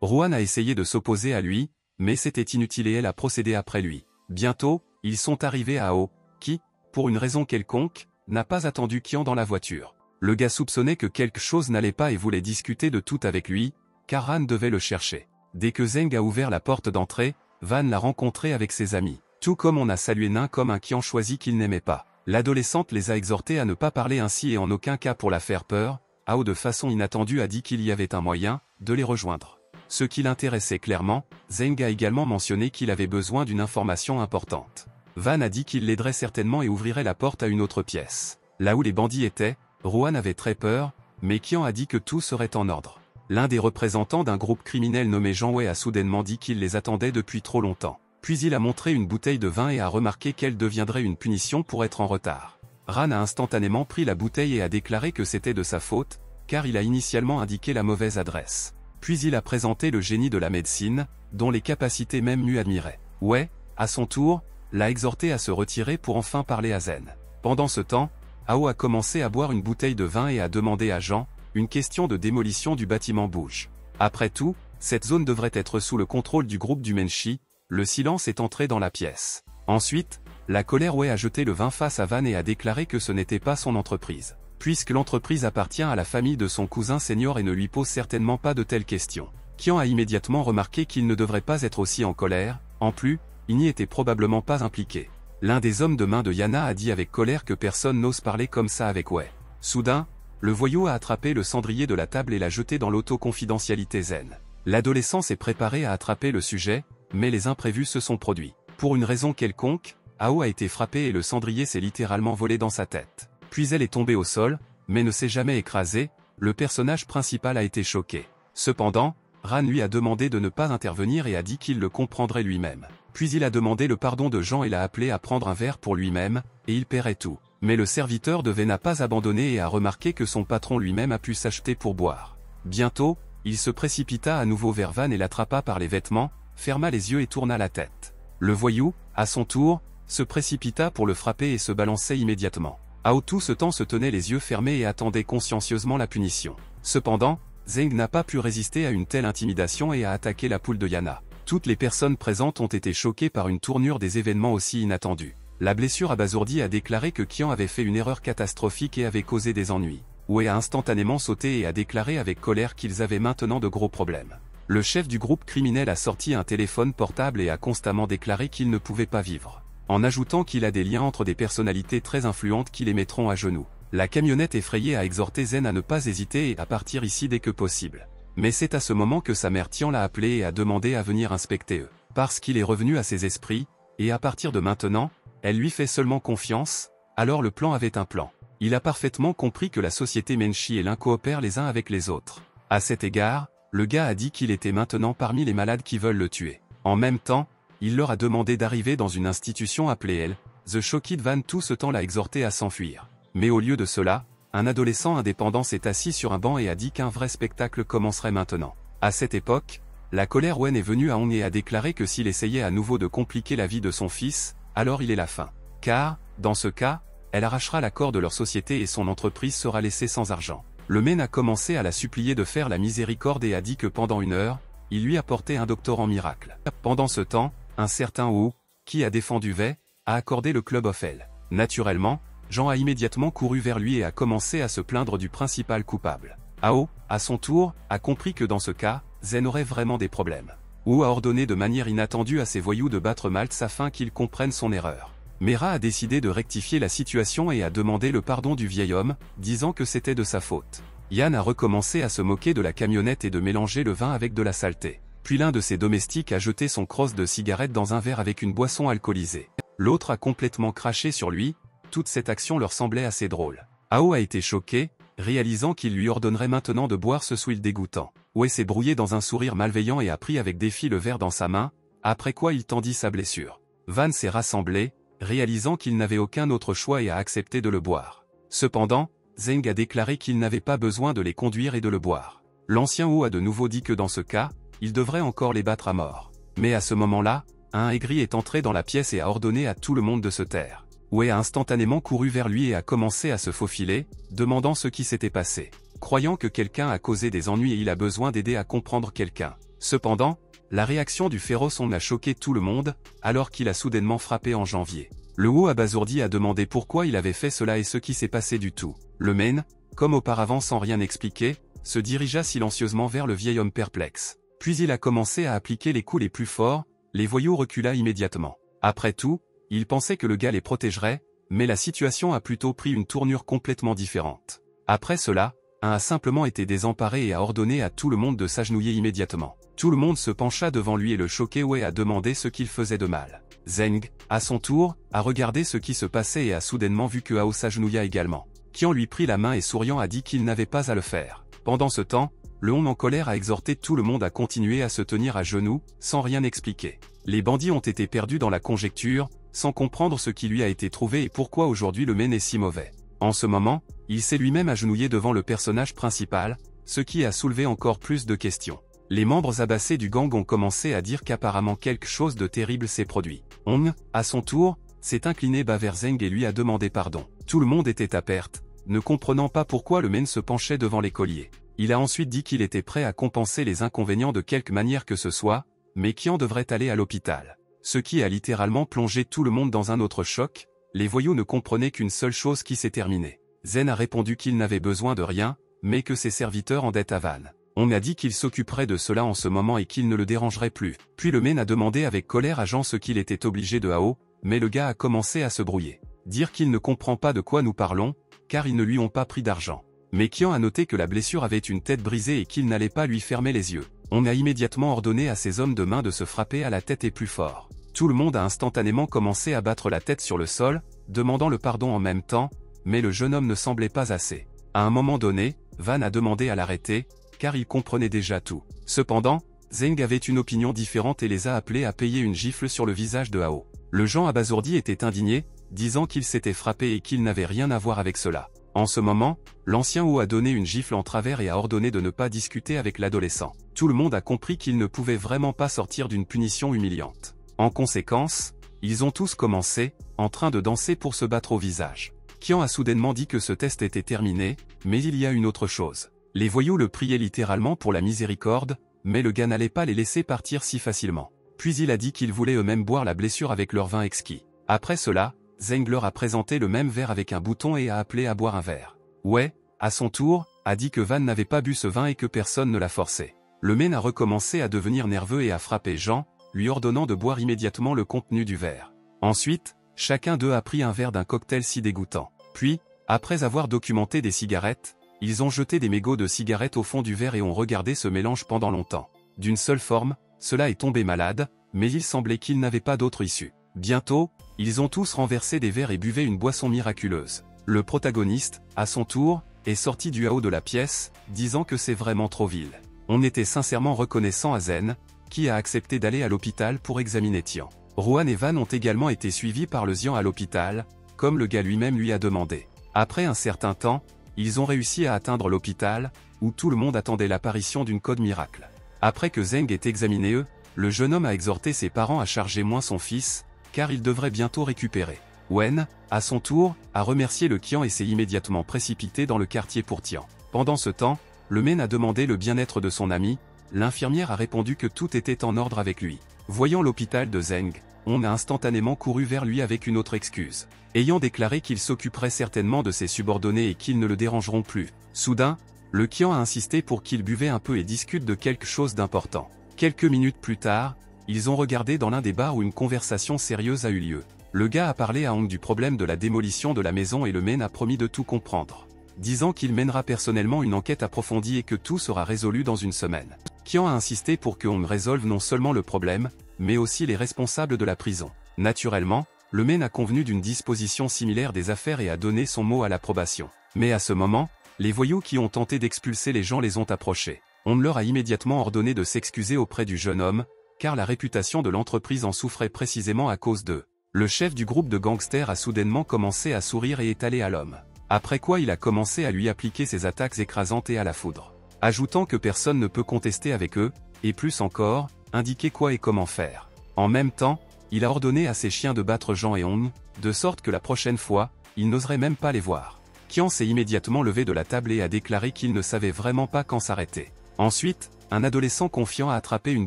Rohan a essayé de s'opposer à lui, mais c'était inutile et elle a procédé après lui. Bientôt, ils sont arrivés à Ao, qui, pour une raison quelconque, n'a pas attendu Qian dans la voiture. Le gars soupçonnait que quelque chose n'allait pas et voulait discuter de tout avec lui, car Han devait le chercher. Dès que Zeng a ouvert la porte d'entrée, Van l'a rencontré avec ses amis. Tout comme on a salué Nain comme un Qian choisi qu'il n'aimait pas. L'adolescente les a exhortés à ne pas parler ainsi et en aucun cas pour la faire peur. Ao de façon inattendue a dit qu'il y avait un moyen de les rejoindre. Ce qui l'intéressait clairement, Zeng a également mentionné qu'il avait besoin d'une information importante. Van a dit qu'il l'aiderait certainement et ouvrirait la porte à une autre pièce. Là où les bandits étaient, Rohan avait très peur, mais Qian a dit que tout serait en ordre. L'un des représentants d'un groupe criminel nommé Jean Wei a soudainement dit qu'il les attendait depuis trop longtemps. Puis il a montré une bouteille de vin et a remarqué qu'elle deviendrait une punition pour être en retard. Ran a instantanément pris la bouteille et a déclaré que c'était de sa faute, car il a initialement indiqué la mauvaise adresse. Puis il a présenté le génie de la médecine, dont les capacités même lui admiraient. Wei, à son tour, l'a exhorté à se retirer pour enfin parler à Zen. Pendant ce temps, Ao a commencé à boire une bouteille de vin et a demandé à Jean, une question de démolition du bâtiment bouge. Après tout, cette zone devrait être sous le contrôle du groupe du Menchi. Le silence est entré dans la pièce. Ensuite, la colère Wei a jeté le vin face à Van et a déclaré que ce n'était pas son entreprise. Puisque l'entreprise appartient à la famille de son cousin senior et ne lui pose certainement pas de telles questions. Qian a immédiatement remarqué qu'il ne devrait pas être aussi en colère, en plus, il n'y était probablement pas impliqué. L'un des hommes de main de Yana a dit avec colère que personne n'ose parler comme ça avec Wei. Soudain, le voyou a attrapé le cendrier de la table et l'a jeté dans l'auto-confidentialité zen. L'adolescent s'est préparé à attraper le sujet, mais les imprévus se sont produits. Pour une raison quelconque, Ao a été frappé et le cendrier s'est littéralement volé dans sa tête. Puis elle est tombée au sol, mais ne s'est jamais écrasée. Le personnage principal a été choqué. Cependant, Ran lui a demandé de ne pas intervenir et a dit qu'il le comprendrait lui-même. Puis il a demandé le pardon de Jean et l'a appelé à prendre un verre pour lui-même, et il paierait tout. Mais le serviteur de Wei n'a pas abandonné et a remarqué que son patron lui-même a pu s'acheter pour boire. Bientôt, il se précipita à nouveau vers Van et l'attrapa par les vêtements, ferma les yeux et tourna la tête. Le voyou, à son tour, se précipita pour le frapper et se balançait immédiatement. Ao tout ce temps se tenait les yeux fermés et attendait consciencieusement la punition. Cependant, Zeng n'a pas pu résister à une telle intimidation et a attaqué la poule de Yana. Toutes les personnes présentes ont été choquées par une tournure des événements aussi inattendue. La blessure abasourdie a déclaré que Qian avait fait une erreur catastrophique et avait causé des ennuis. Wei a instantanément sauté et a déclaré avec colère qu'ils avaient maintenant de gros problèmes. Le chef du groupe criminel a sorti un téléphone portable et a constamment déclaré qu'il ne pouvait pas vivre, en ajoutant qu'il a des liens entre des personnalités très influentes qui les mettront à genoux. La camionnette effrayée a exhorté Zen à ne pas hésiter et à partir ici dès que possible. Mais c'est à ce moment que sa mère Tian l'a appelé et a demandé à venir inspecter eux. Parce qu'il est revenu à ses esprits, et à partir de maintenant, elle lui fait seulement confiance, alors le plan avait un plan. Il a parfaitement compris que la société Menchi et l'un coopèrent les uns avec les autres. À cet égard, le gars a dit qu'il était maintenant parmi les malades qui veulent le tuer. En même temps, il leur a demandé d'arriver dans une institution appelée elle. The Shocked Van tout ce temps l'a exhorté à s'enfuir. Mais au lieu de cela, un adolescent indépendant s'est assis sur un banc et a dit qu'un vrai spectacle commencerait maintenant. À cette époque, la colère Wen est venue à Hong et a déclaré que s'il essayait à nouveau de compliquer la vie de son fils, alors il est la fin. Car, dans ce cas, elle arrachera l'accord de leur société et son entreprise sera laissée sans argent. Le men a commencé à la supplier de faire la miséricorde et a dit que pendant 1 heure, il lui apportait un doctorat miracle. Pendant ce temps, un certain Wu, qui a défendu Wei, a accordé le Club of Hell. Naturellement, Jean a immédiatement couru vers lui et a commencé à se plaindre du principal coupable. Ao, à son tour, a compris que dans ce cas, Zen aurait vraiment des problèmes. Wu a ordonné de manière inattendue à ses voyous de battre Maltz afin qu'ils comprennent son erreur. Mera a décidé de rectifier la situation et a demandé le pardon du vieil homme, disant que c'était de sa faute. Yan a recommencé à se moquer de la camionnette et de mélanger le vin avec de la saleté. Puis l'un de ses domestiques a jeté son crosse de cigarette dans un verre avec une boisson alcoolisée. L'autre a complètement craché sur lui. Toute cette action leur semblait assez drôle. Ao a été choqué, réalisant qu'il lui ordonnerait maintenant de boire ce swill dégoûtant. Wei s'est brouillé dans un sourire malveillant et a pris avec défi le verre dans sa main, après quoi il tendit sa blessure. Van s'est rassemblé, réalisant qu'il n'avait aucun autre choix et a accepté de le boire. Cependant, Zeng a déclaré qu'il n'avait pas besoin de les conduire et de le boire. L'ancien Wu a de nouveau dit que dans ce cas, il devrait encore les battre à mort. Mais à ce moment-là, un aigri est entré dans la pièce et a ordonné à tout le monde de se taire. Wei a instantanément couru vers lui et a commencé à se faufiler, demandant ce qui s'était passé. Croyant que quelqu'un a causé des ennuis et il a besoin d'aider à comprendre quelqu'un. Cependant, la réaction du féroce Hong a choqué tout le monde, alors qu'il a soudainement frappé en janvier. Le Wu abasourdi a demandé pourquoi il avait fait cela et ce qui s'est passé du tout. Le Men, comme auparavant sans rien expliquer, se dirigea silencieusement vers le vieil homme perplexe. Puis il a commencé à appliquer les coups les plus forts, les voyous recula immédiatement. Après tout, il pensait que le gars les protégerait, mais la situation a plutôt pris une tournure complètement différente. Après cela, un a simplement été désemparé et a ordonné à tout le monde de s'agenouiller immédiatement. Tout le monde se pencha devant lui et le choqué Wei a demandé ce qu'il faisait de mal. Zeng, à son tour, a regardé ce qui se passait et a soudainement vu que Hao s'agenouilla également. Qian lui prit la main et souriant a dit qu'il n'avait pas à le faire. Pendant ce temps, le Hong en colère a exhorté tout le monde à continuer à se tenir à genoux, sans rien expliquer. Les bandits ont été perdus dans la conjecture, sans comprendre ce qui lui a été trouvé et pourquoi aujourd'hui le Men est si mauvais. En ce moment, il s'est lui-même agenouillé devant le personnage principal, ce qui a soulevé encore plus de questions. Les membres abassés du gang ont commencé à dire qu'apparemment quelque chose de terrible s'est produit. Hong, à son tour, s'est incliné bas vers Zeng et lui a demandé pardon. Tout le monde était à perte, ne comprenant pas pourquoi le Men se penchait devant l'écolier. Il a ensuite dit qu'il était prêt à compenser les inconvénients de quelque manière que ce soit, mais Qian devrait aller à l'hôpital. Ce qui a littéralement plongé tout le monde dans un autre choc, les voyous ne comprenaient qu'une seule chose qui s'est terminée. Zen a répondu qu'il n'avait besoin de rien, mais que ses serviteurs en dettaient à Van. On a dit qu'il s'occuperait de cela en ce moment et qu'il ne le dérangerait plus. Puis le Men a demandé avec colère à Jean ce qu'il était obligé de Hao, mais le gars a commencé à se brouiller. Dire qu'il ne comprend pas de quoi nous parlons, car ils ne lui ont pas pris d'argent. Mais Qian a noté que la blessure avait une tête brisée et qu'il n'allait pas lui fermer les yeux. On a immédiatement ordonné à ses hommes de main de se frapper à la tête et plus fort. Tout le monde a instantanément commencé à battre la tête sur le sol, demandant le pardon en même temps, mais le jeune homme ne semblait pas assez. À un moment donné, Van a demandé à l'arrêter, car il comprenait déjà tout. Cependant, Zeng avait une opinion différente et les a appelés à payer une gifle sur le visage de Hao. Le Jean abasourdi était indigné, disant qu'il s'était frappé et qu'il n'avait rien à voir avec cela. En ce moment, l'ancien Hao a donné une gifle en travers et a ordonné de ne pas discuter avec l'adolescent. Tout le monde a compris qu'il ne pouvait vraiment pas sortir d'une punition humiliante. En conséquence, ils ont tous commencé, en train de danser pour se battre au visage. Qian a soudainement dit que ce test était terminé, mais il y a une autre chose. Les voyous le priaient littéralement pour la miséricorde, mais le gars n'allait pas les laisser partir si facilement. Puis il a dit qu'ils voulaient eux-mêmes boire la blessure avec leur vin exquis. Après cela, Zeng leur a présenté le même verre avec un bouton et a appelé à boire un verre. Wei, à son tour, a dit que Van n'avait pas bu ce vin et que personne ne l'a forcé. Le Men a recommencé à devenir nerveux et a frappé Jean, lui ordonnant de boire immédiatement le contenu du verre. Ensuite, chacun d'eux a pris un verre d'un cocktail si dégoûtant. Puis, après avoir documenté des cigarettes, ils ont jeté des mégots de cigarettes au fond du verre et ont regardé ce mélange pendant longtemps. D'une seule forme, cela est tombé malade, mais il semblait qu'il n'avait pas d'autre issue. Bientôt, ils ont tous renversé des verres et buvaient une boisson miraculeuse. Le protagoniste, à son tour, est sorti du haut de la pièce, disant que c'est vraiment trop vil. On était sincèrement reconnaissant à Zen, qui a accepté d'aller à l'hôpital pour examiner Tian. Ruan et Van ont également été suivis par le Xian à l'hôpital, comme le gars lui-même lui a demandé. Après un certain temps, ils ont réussi à atteindre l'hôpital, où tout le monde attendait l'apparition d'une code miracle. Après que Zeng ait examiné eux, le jeune homme a exhorté ses parents à charger moins son fils, car il devrait bientôt récupérer. Wen, à son tour, a remercié le Qian et s'est immédiatement précipité dans le quartier pour Tian. Pendant ce temps, le Men a demandé le bien-être de son ami, l'infirmière a répondu que tout était en ordre avec lui. Voyant l'hôpital de Zeng, on a instantanément couru vers lui avec une autre excuse. Ayant déclaré qu'il s'occuperait certainement de ses subordonnés et qu'ils ne le dérangeront plus. Soudain, le Qian a insisté pour qu'il buvait un peu et discute de quelque chose d'important. Quelques minutes plus tard, ils ont regardé dans l'un des bars où une conversation sérieuse a eu lieu. Le gars a parlé à Hong du problème de la démolition de la maison et le Men a promis de tout comprendre, disant qu'il mènera personnellement une enquête approfondie et que tout sera résolu dans une semaine. Qian a insisté pour que Hong résolve non seulement le problème, mais aussi les responsables de la prison. Naturellement, le Men a convenu d'une disposition similaire des affaires et a donné son mot à l'approbation. Mais à ce moment, les voyous qui ont tenté d'expulser les gens les ont approchés. On leur a immédiatement ordonné de s'excuser auprès du jeune homme, car la réputation de l'entreprise en souffrait précisément à cause d'eux. Le chef du groupe de gangsters a soudainement commencé à sourire et est allé à l'homme. Après quoi il a commencé à lui appliquer ses attaques écrasantes et à la foudre. Ajoutant que personne ne peut contester avec eux, et plus encore, indiquer quoi et comment faire. En même temps, il a ordonné à ses chiens de battre Jean et Hong, de sorte que la prochaine fois, il n'oserait même pas les voir. Qian s'est immédiatement levé de la table et a déclaré qu'il ne savait vraiment pas quand s'arrêter. Ensuite, un adolescent confiant a attrapé une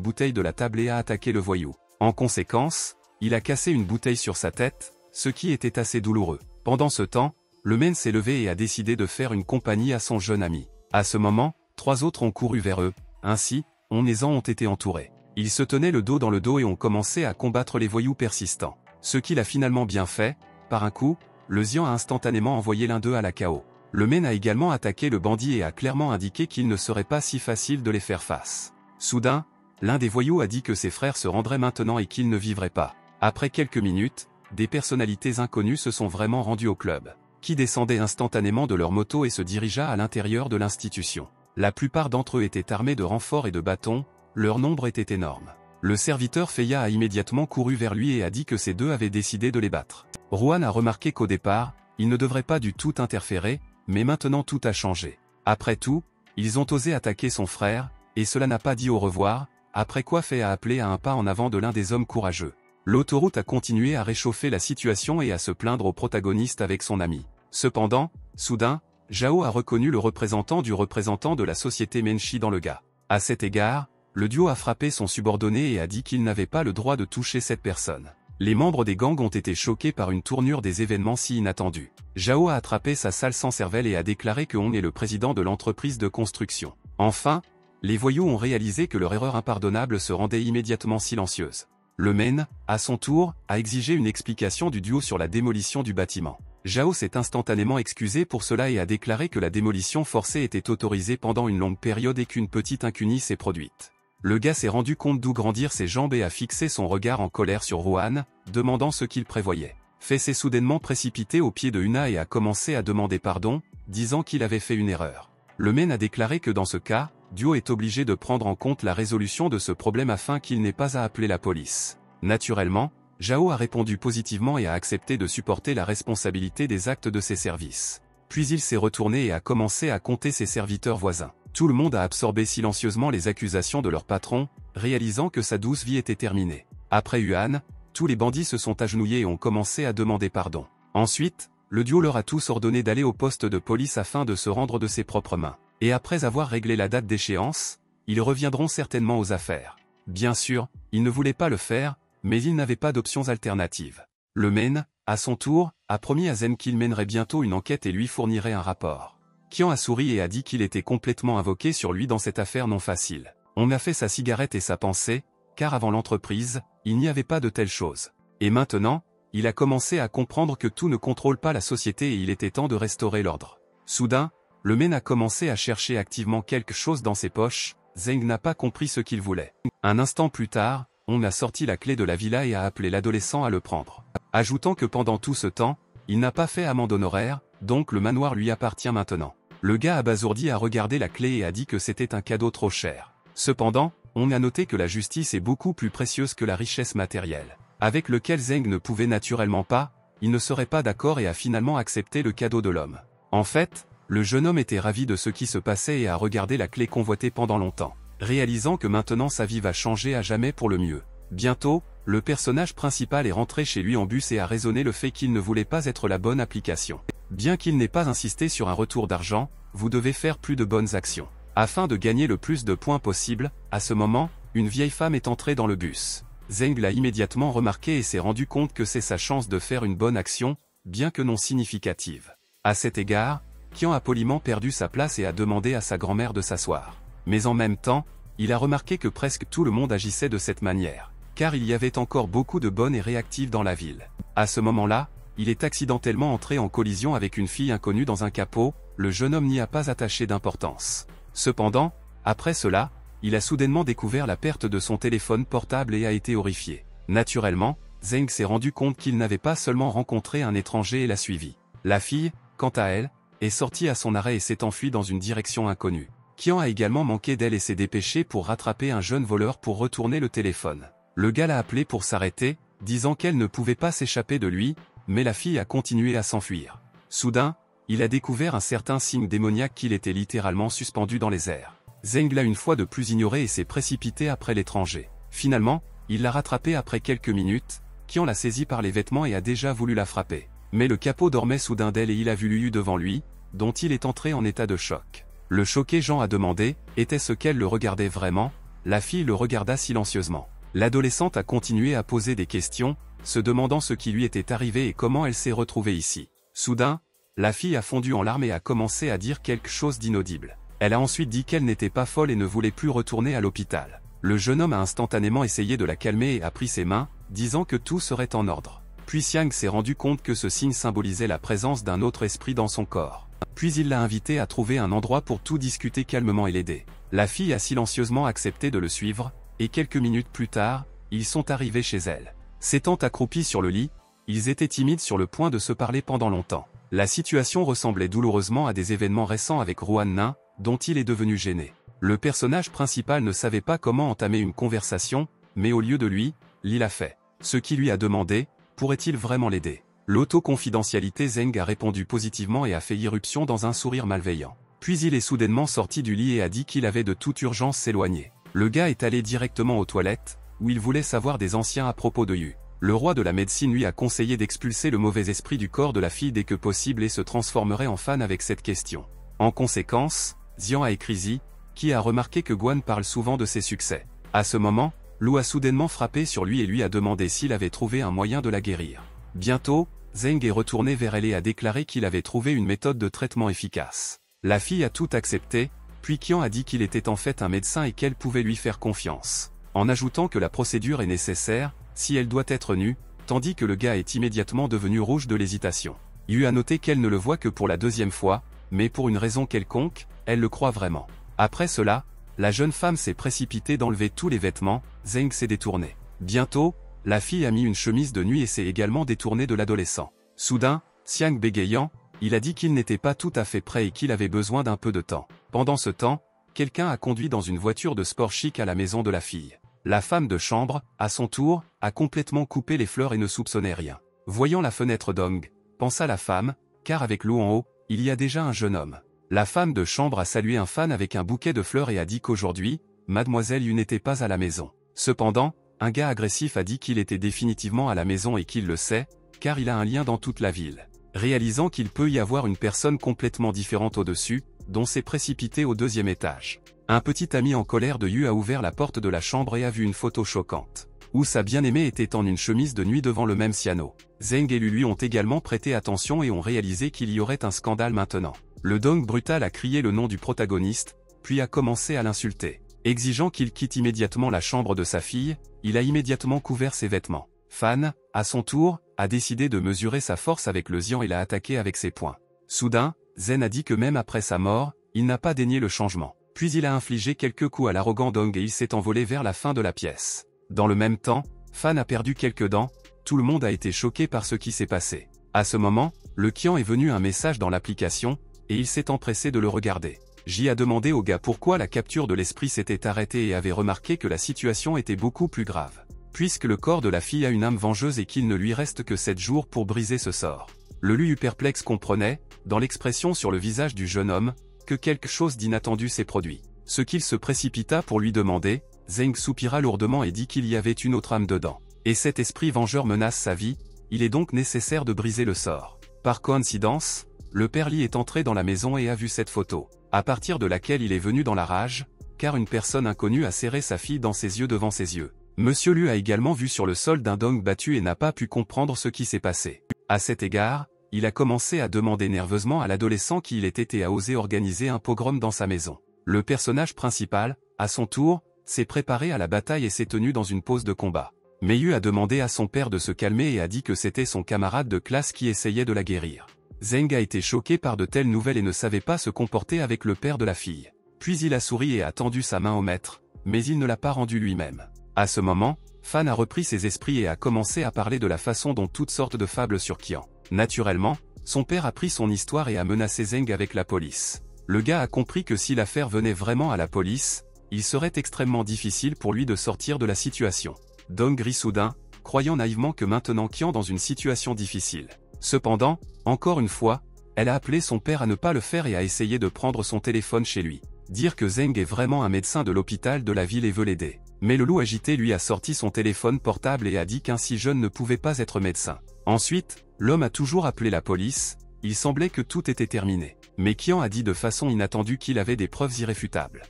bouteille de la table et a attaqué le voyou. En conséquence, il a cassé une bouteille sur sa tête, ce qui était assez douloureux. Pendant ce temps, le mène s'est levé et a décidé de faire une compagnie à son jeune ami. À ce moment, 3 autres ont couru vers eux, ainsi, Hong et Zhang ont été entourés. Ils se tenaient le dos dans le dos et ont commencé à combattre les voyous persistants. Ce qu'il a finalement bien fait, par un coup, le Xian a instantanément envoyé l'un d'eux à la KO. Le mène a également attaqué le bandit et a clairement indiqué qu'il ne serait pas si facile de les faire face. Soudain, l'un des voyous a dit que ses frères se rendraient maintenant et qu'ils ne vivraient pas. Après quelques minutes, des personnalités inconnues se sont vraiment rendues au club, qui descendaient instantanément de leur moto et se dirigea à l'intérieur de l'institution. La plupart d'entre eux étaient armés de renforts et de bâtons, leur nombre était énorme. Le serviteur Feya a immédiatement couru vers lui et a dit que ces deux avaient décidé de les battre. Ruan a remarqué qu'au départ, il ne devrait pas du tout interférer, mais maintenant tout a changé. Après tout, ils ont osé attaquer son frère, et cela n'a pas dit au revoir, après quoi Fei a appelé à un pas en avant de l'un des hommes courageux. L'autoroute a continué à réchauffer la situation et à se plaindre au protagoniste avec son ami. Cependant, soudain, Zhao a reconnu le représentant de la société Menshi dans le gars. À cet égard, le duo a frappé son subordonné et a dit qu'il n'avait pas le droit de toucher cette personne. Les membres des gangs ont été choqués par une tournure des événements si inattendue. Zhao a attrapé sa salle sans cervelle et a déclaré que Hong est le président de l'entreprise de construction. Enfin, les voyous ont réalisé que leur erreur impardonnable se rendait immédiatement silencieuse. Le Men, à son tour, a exigé une explication du duo sur la démolition du bâtiment. Zhao s'est instantanément excusé pour cela et a déclaré que la démolition forcée était autorisée pendant une longue période et qu'une petite inconnue s'est produite. Le gars s'est rendu compte d'où grandir ses jambes et a fixé son regard en colère sur Ruan, demandant ce qu'il prévoyait. Fei s'est soudainement précipité au pied de Yuna et a commencé à demander pardon, disant qu'il avait fait une erreur. Le Men a déclaré que dans ce cas, Duo est obligé de prendre en compte la résolution de ce problème afin qu'il n'ait pas à appeler la police. Naturellement, Zhao a répondu positivement et a accepté de supporter la responsabilité des actes de ses services. Puis il s'est retourné et a commencé à compter ses serviteurs voisins. Tout le monde a absorbé silencieusement les accusations de leur patron, réalisant que sa douce vie était terminée. Après Yuan, tous les bandits se sont agenouillés et ont commencé à demander pardon. Ensuite, le duo leur a tous ordonné d'aller au poste de police afin de se rendre de ses propres mains. Et après avoir réglé la date d'échéance, ils reviendront certainement aux affaires. Bien sûr, ils ne voulaient pas le faire, mais ils n'avaient pas d'options alternatives. Le Men, à son tour, a promis à Zen qu'il mènerait bientôt une enquête et lui fournirait un rapport. Qian a souri et a dit qu'il était complètement invoqué sur lui dans cette affaire non facile. On a fait sa cigarette et sa pensée, car avant l'entreprise, il n'y avait pas de telle chose. Et maintenant, il a commencé à comprendre que tout ne contrôle pas la société et il était temps de restaurer l'ordre. Soudain, le Men a commencé à chercher activement quelque chose dans ses poches, Zeng n'a pas compris ce qu'il voulait. Un instant plus tard, on a sorti la clé de la villa et a appelé l'adolescent à le prendre. Ajoutant que pendant tout ce temps, il n'a pas fait amende honoraire, donc le manoir lui appartient maintenant. Le gars abasourdi a regardé la clé et a dit que c'était un cadeau trop cher. Cependant, on a noté que la justice est beaucoup plus précieuse que la richesse matérielle, avec lequel Zeng ne pouvait naturellement pas, il ne serait pas d'accord et a finalement accepté le cadeau de l'homme. En fait, le jeune homme était ravi de ce qui se passait et a regardé la clé convoitée pendant longtemps, réalisant que maintenant sa vie va changer à jamais pour le mieux. Bientôt, le personnage principal est rentré chez lui en bus et a raisonné le fait qu'il ne voulait pas être la bonne application. Bien qu'il n'ait pas insisté sur un retour d'argent, vous devez faire plus de bonnes actions. Afin de gagner le plus de points possible, à ce moment, une vieille femme est entrée dans le bus. Zeng l'a immédiatement remarqué et s'est rendu compte que c'est sa chance de faire une bonne action, bien que non significative. À cet égard, Qian a poliment perdu sa place et a demandé à sa grand-mère de s'asseoir. Mais en même temps, il a remarqué que presque tout le monde agissait de cette manière, car il y avait encore beaucoup de bonnes et réactives dans la ville. À ce moment-là, il est accidentellement entré en collision avec une fille inconnue dans un capot, le jeune homme n'y a pas attaché d'importance. Cependant, après cela, il a soudainement découvert la perte de son téléphone portable et a été horrifié. Naturellement, Zeng s'est rendu compte qu'il n'avait pas seulement rencontré un étranger et l'a suivi. La fille, quant à elle, est sortie à son arrêt et s'est enfuie dans une direction inconnue. Qian a également manqué d'elle et s'est dépêché pour rattraper un jeune voleur pour retourner le téléphone. Le gars l'a appelé pour s'arrêter, disant qu'elle ne pouvait pas s'échapper de lui, mais la fille a continué à s'enfuir. Soudain, il a découvert un certain signe démoniaque qu'il était littéralement suspendu dans les airs. Zeng l'a une fois de plus ignoré et s'est précipité après l'étranger. Finalement, il l'a rattrapé après quelques minutes, Qian l'a saisie par les vêtements et a déjà voulu la frapper. Mais le capot dormait soudain d'elle et il a vu Lu Yu devant lui, dont il est entré en état de choc. Le choqué Jean a demandé, était-ce qu'elle le regardait vraiment? La fille le regarda silencieusement. L'adolescente a continué à poser des questions, se demandant ce qui lui était arrivé et comment elle s'est retrouvée ici. Soudain, la fille a fondu en larmes et a commencé à dire quelque chose d'inaudible. Elle a ensuite dit qu'elle n'était pas folle et ne voulait plus retourner à l'hôpital. Le jeune homme a instantanément essayé de la calmer et a pris ses mains, disant que tout serait en ordre. Puis Xiang s'est rendu compte que ce signe symbolisait la présence d'un autre esprit dans son corps. Puis il l'a invité à trouver un endroit pour tout discuter calmement et l'aider. La fille a silencieusement accepté de le suivre, et quelques minutes plus tard, ils sont arrivés chez elle. S'étant accroupis sur le lit, ils étaient timides sur le point de se parler pendant longtemps. La situation ressemblait douloureusement à des événements récents avec Ruan Nin, dont il est devenu gêné. Le personnage principal ne savait pas comment entamer une conversation, mais au lieu de lui, Li l'a fait. Ce qui lui a demandé, pourrait-il vraiment l'aider? L'auto-confidentialité Zeng a répondu positivement et a fait irruption dans un sourire malveillant. Puis il est soudainement sorti du lit et a dit qu'il avait de toute urgence s'éloigner. Le gars est allé directement aux toilettes, où il voulait savoir des anciens à propos de Yu. Le roi de la médecine lui a conseillé d'expulser le mauvais esprit du corps de la fille dès que possible et se transformerait en fan avec cette question. En conséquence, Xian a écrit Zi, qui a remarqué que Guan parle souvent de ses succès. À ce moment, Lu a soudainement frappé sur lui et lui a demandé s'il avait trouvé un moyen de la guérir. Bientôt, Zeng est retourné vers elle et a déclaré qu'il avait trouvé une méthode de traitement efficace. La fille a tout accepté, puis Qian a dit qu'il était en fait un médecin et qu'elle pouvait lui faire confiance, en ajoutant que la procédure est nécessaire, si elle doit être nue, tandis que le gars est immédiatement devenu rouge de l'hésitation. Yu a noté qu'elle ne le voit que pour la deuxième fois, mais pour une raison quelconque, elle le croit vraiment. Après cela, la jeune femme s'est précipitée d'enlever tous les vêtements, Zeng s'est détourné. Bientôt, la fille a mis une chemise de nuit et s'est également détournée de l'adolescent. Soudain, Xiang bégayant, il a dit qu'il n'était pas tout à fait prêt et qu'il avait besoin d'un peu de temps. Pendant ce temps, quelqu'un a conduit dans une voiture de sport chic à la maison de la fille. La femme de chambre, à son tour, a complètement coupé les fleurs et ne soupçonnait rien. Voyant la fenêtre Dong, pensa la femme, car avec Lu en haut, il y a déjà un jeune homme. La femme de chambre a salué un fan avec un bouquet de fleurs et a dit qu'aujourd'hui, Mademoiselle Yu n'était pas à la maison. Cependant, un gars agressif a dit qu'il était définitivement à la maison et qu'il le sait, car il a un lien dans toute la ville. Réalisant qu'il peut y avoir une personne complètement différente au-dessus, dont s'est précipité au deuxième étage. Un petit ami en colère de Yu a ouvert la porte de la chambre et a vu une photo choquante, où sa bien-aimée était en une chemise de nuit devant le même piano. Zeng et Lu lui ont également prêté attention et ont réalisé qu'il y aurait un scandale maintenant. Le Dong brutal a crié le nom du protagoniste, puis a commencé à l'insulter. Exigeant qu'il quitte immédiatement la chambre de sa fille, il a immédiatement couvert ses vêtements. Fan, à son tour, a décidé de mesurer sa force avec le Xian et l'a attaqué avec ses poings. Soudain, Zen a dit que même après sa mort, il n'a pas dénié le changement. Puis il a infligé quelques coups à l'arrogant Dong et il s'est envolé vers la fin de la pièce. Dans le même temps, Fan a perdu quelques dents, tout le monde a été choqué par ce qui s'est passé. À ce moment, le Qian est venu un message dans l'application, et il s'est empressé de le regarder. J a demandé au gars pourquoi la capture de l'esprit s'était arrêtée et avait remarqué que la situation était beaucoup plus grave. Puisque le corps de la fille a une âme vengeuse et qu'il ne lui reste que 7 jours pour briser ce sort. Le Lu perplexe comprenait, dans l'expression sur le visage du jeune homme, que quelque chose d'inattendu s'est produit. Ce qu'il se précipita pour lui demander, Zeng soupira lourdement et dit qu'il y avait une autre âme dedans. Et cet esprit vengeur menace sa vie, il est donc nécessaire de briser le sort. Par coïncidence, le père Li est entré dans la maison et a vu cette photo, à partir de laquelle il est venu dans la rage, car une personne inconnue a serré sa fille dans ses yeux devant ses yeux. Monsieur Lu a également vu sur le sol d'un Dong battu et n'a pas pu comprendre ce qui s'est passé. À cet égard, il a commencé à demander nerveusement à l'adolescent qui il était et a osé organiser un pogrom dans sa maison. Le personnage principal, à son tour, s'est préparé à la bataille et s'est tenu dans une pose de combat. Mais Yu a demandé à son père de se calmer et a dit que c'était son camarade de classe qui essayait de la guérir. Zeng a été choqué par de telles nouvelles et ne savait pas se comporter avec le père de la fille. Puis il a souri et a tendu sa main au maître, mais il ne l'a pas rendu lui-même. À ce moment, Fan a repris ses esprits et a commencé à parler de la façon dont toutes sortes de fables sur Qian. Naturellement, son père a pris son histoire et a menacé Zeng avec la police. Le gars a compris que si l'affaire venait vraiment à la police, il serait extrêmement difficile pour lui de sortir de la situation. Dong rit soudain, croyant naïvement que maintenant Qian dans une situation difficile. Cependant, encore une fois, elle a appelé son père à ne pas le faire et a essayé de prendre son téléphone chez lui. Dire que Zeng est vraiment un médecin de l'hôpital de la ville et veut l'aider. Mais le loup agité lui a sorti son téléphone portable et a dit qu'un si jeune ne pouvait pas être médecin. Ensuite, l'homme a toujours appelé la police, il semblait que tout était terminé. Mais Kian a dit de façon inattendue qu'il avait des preuves irréfutables.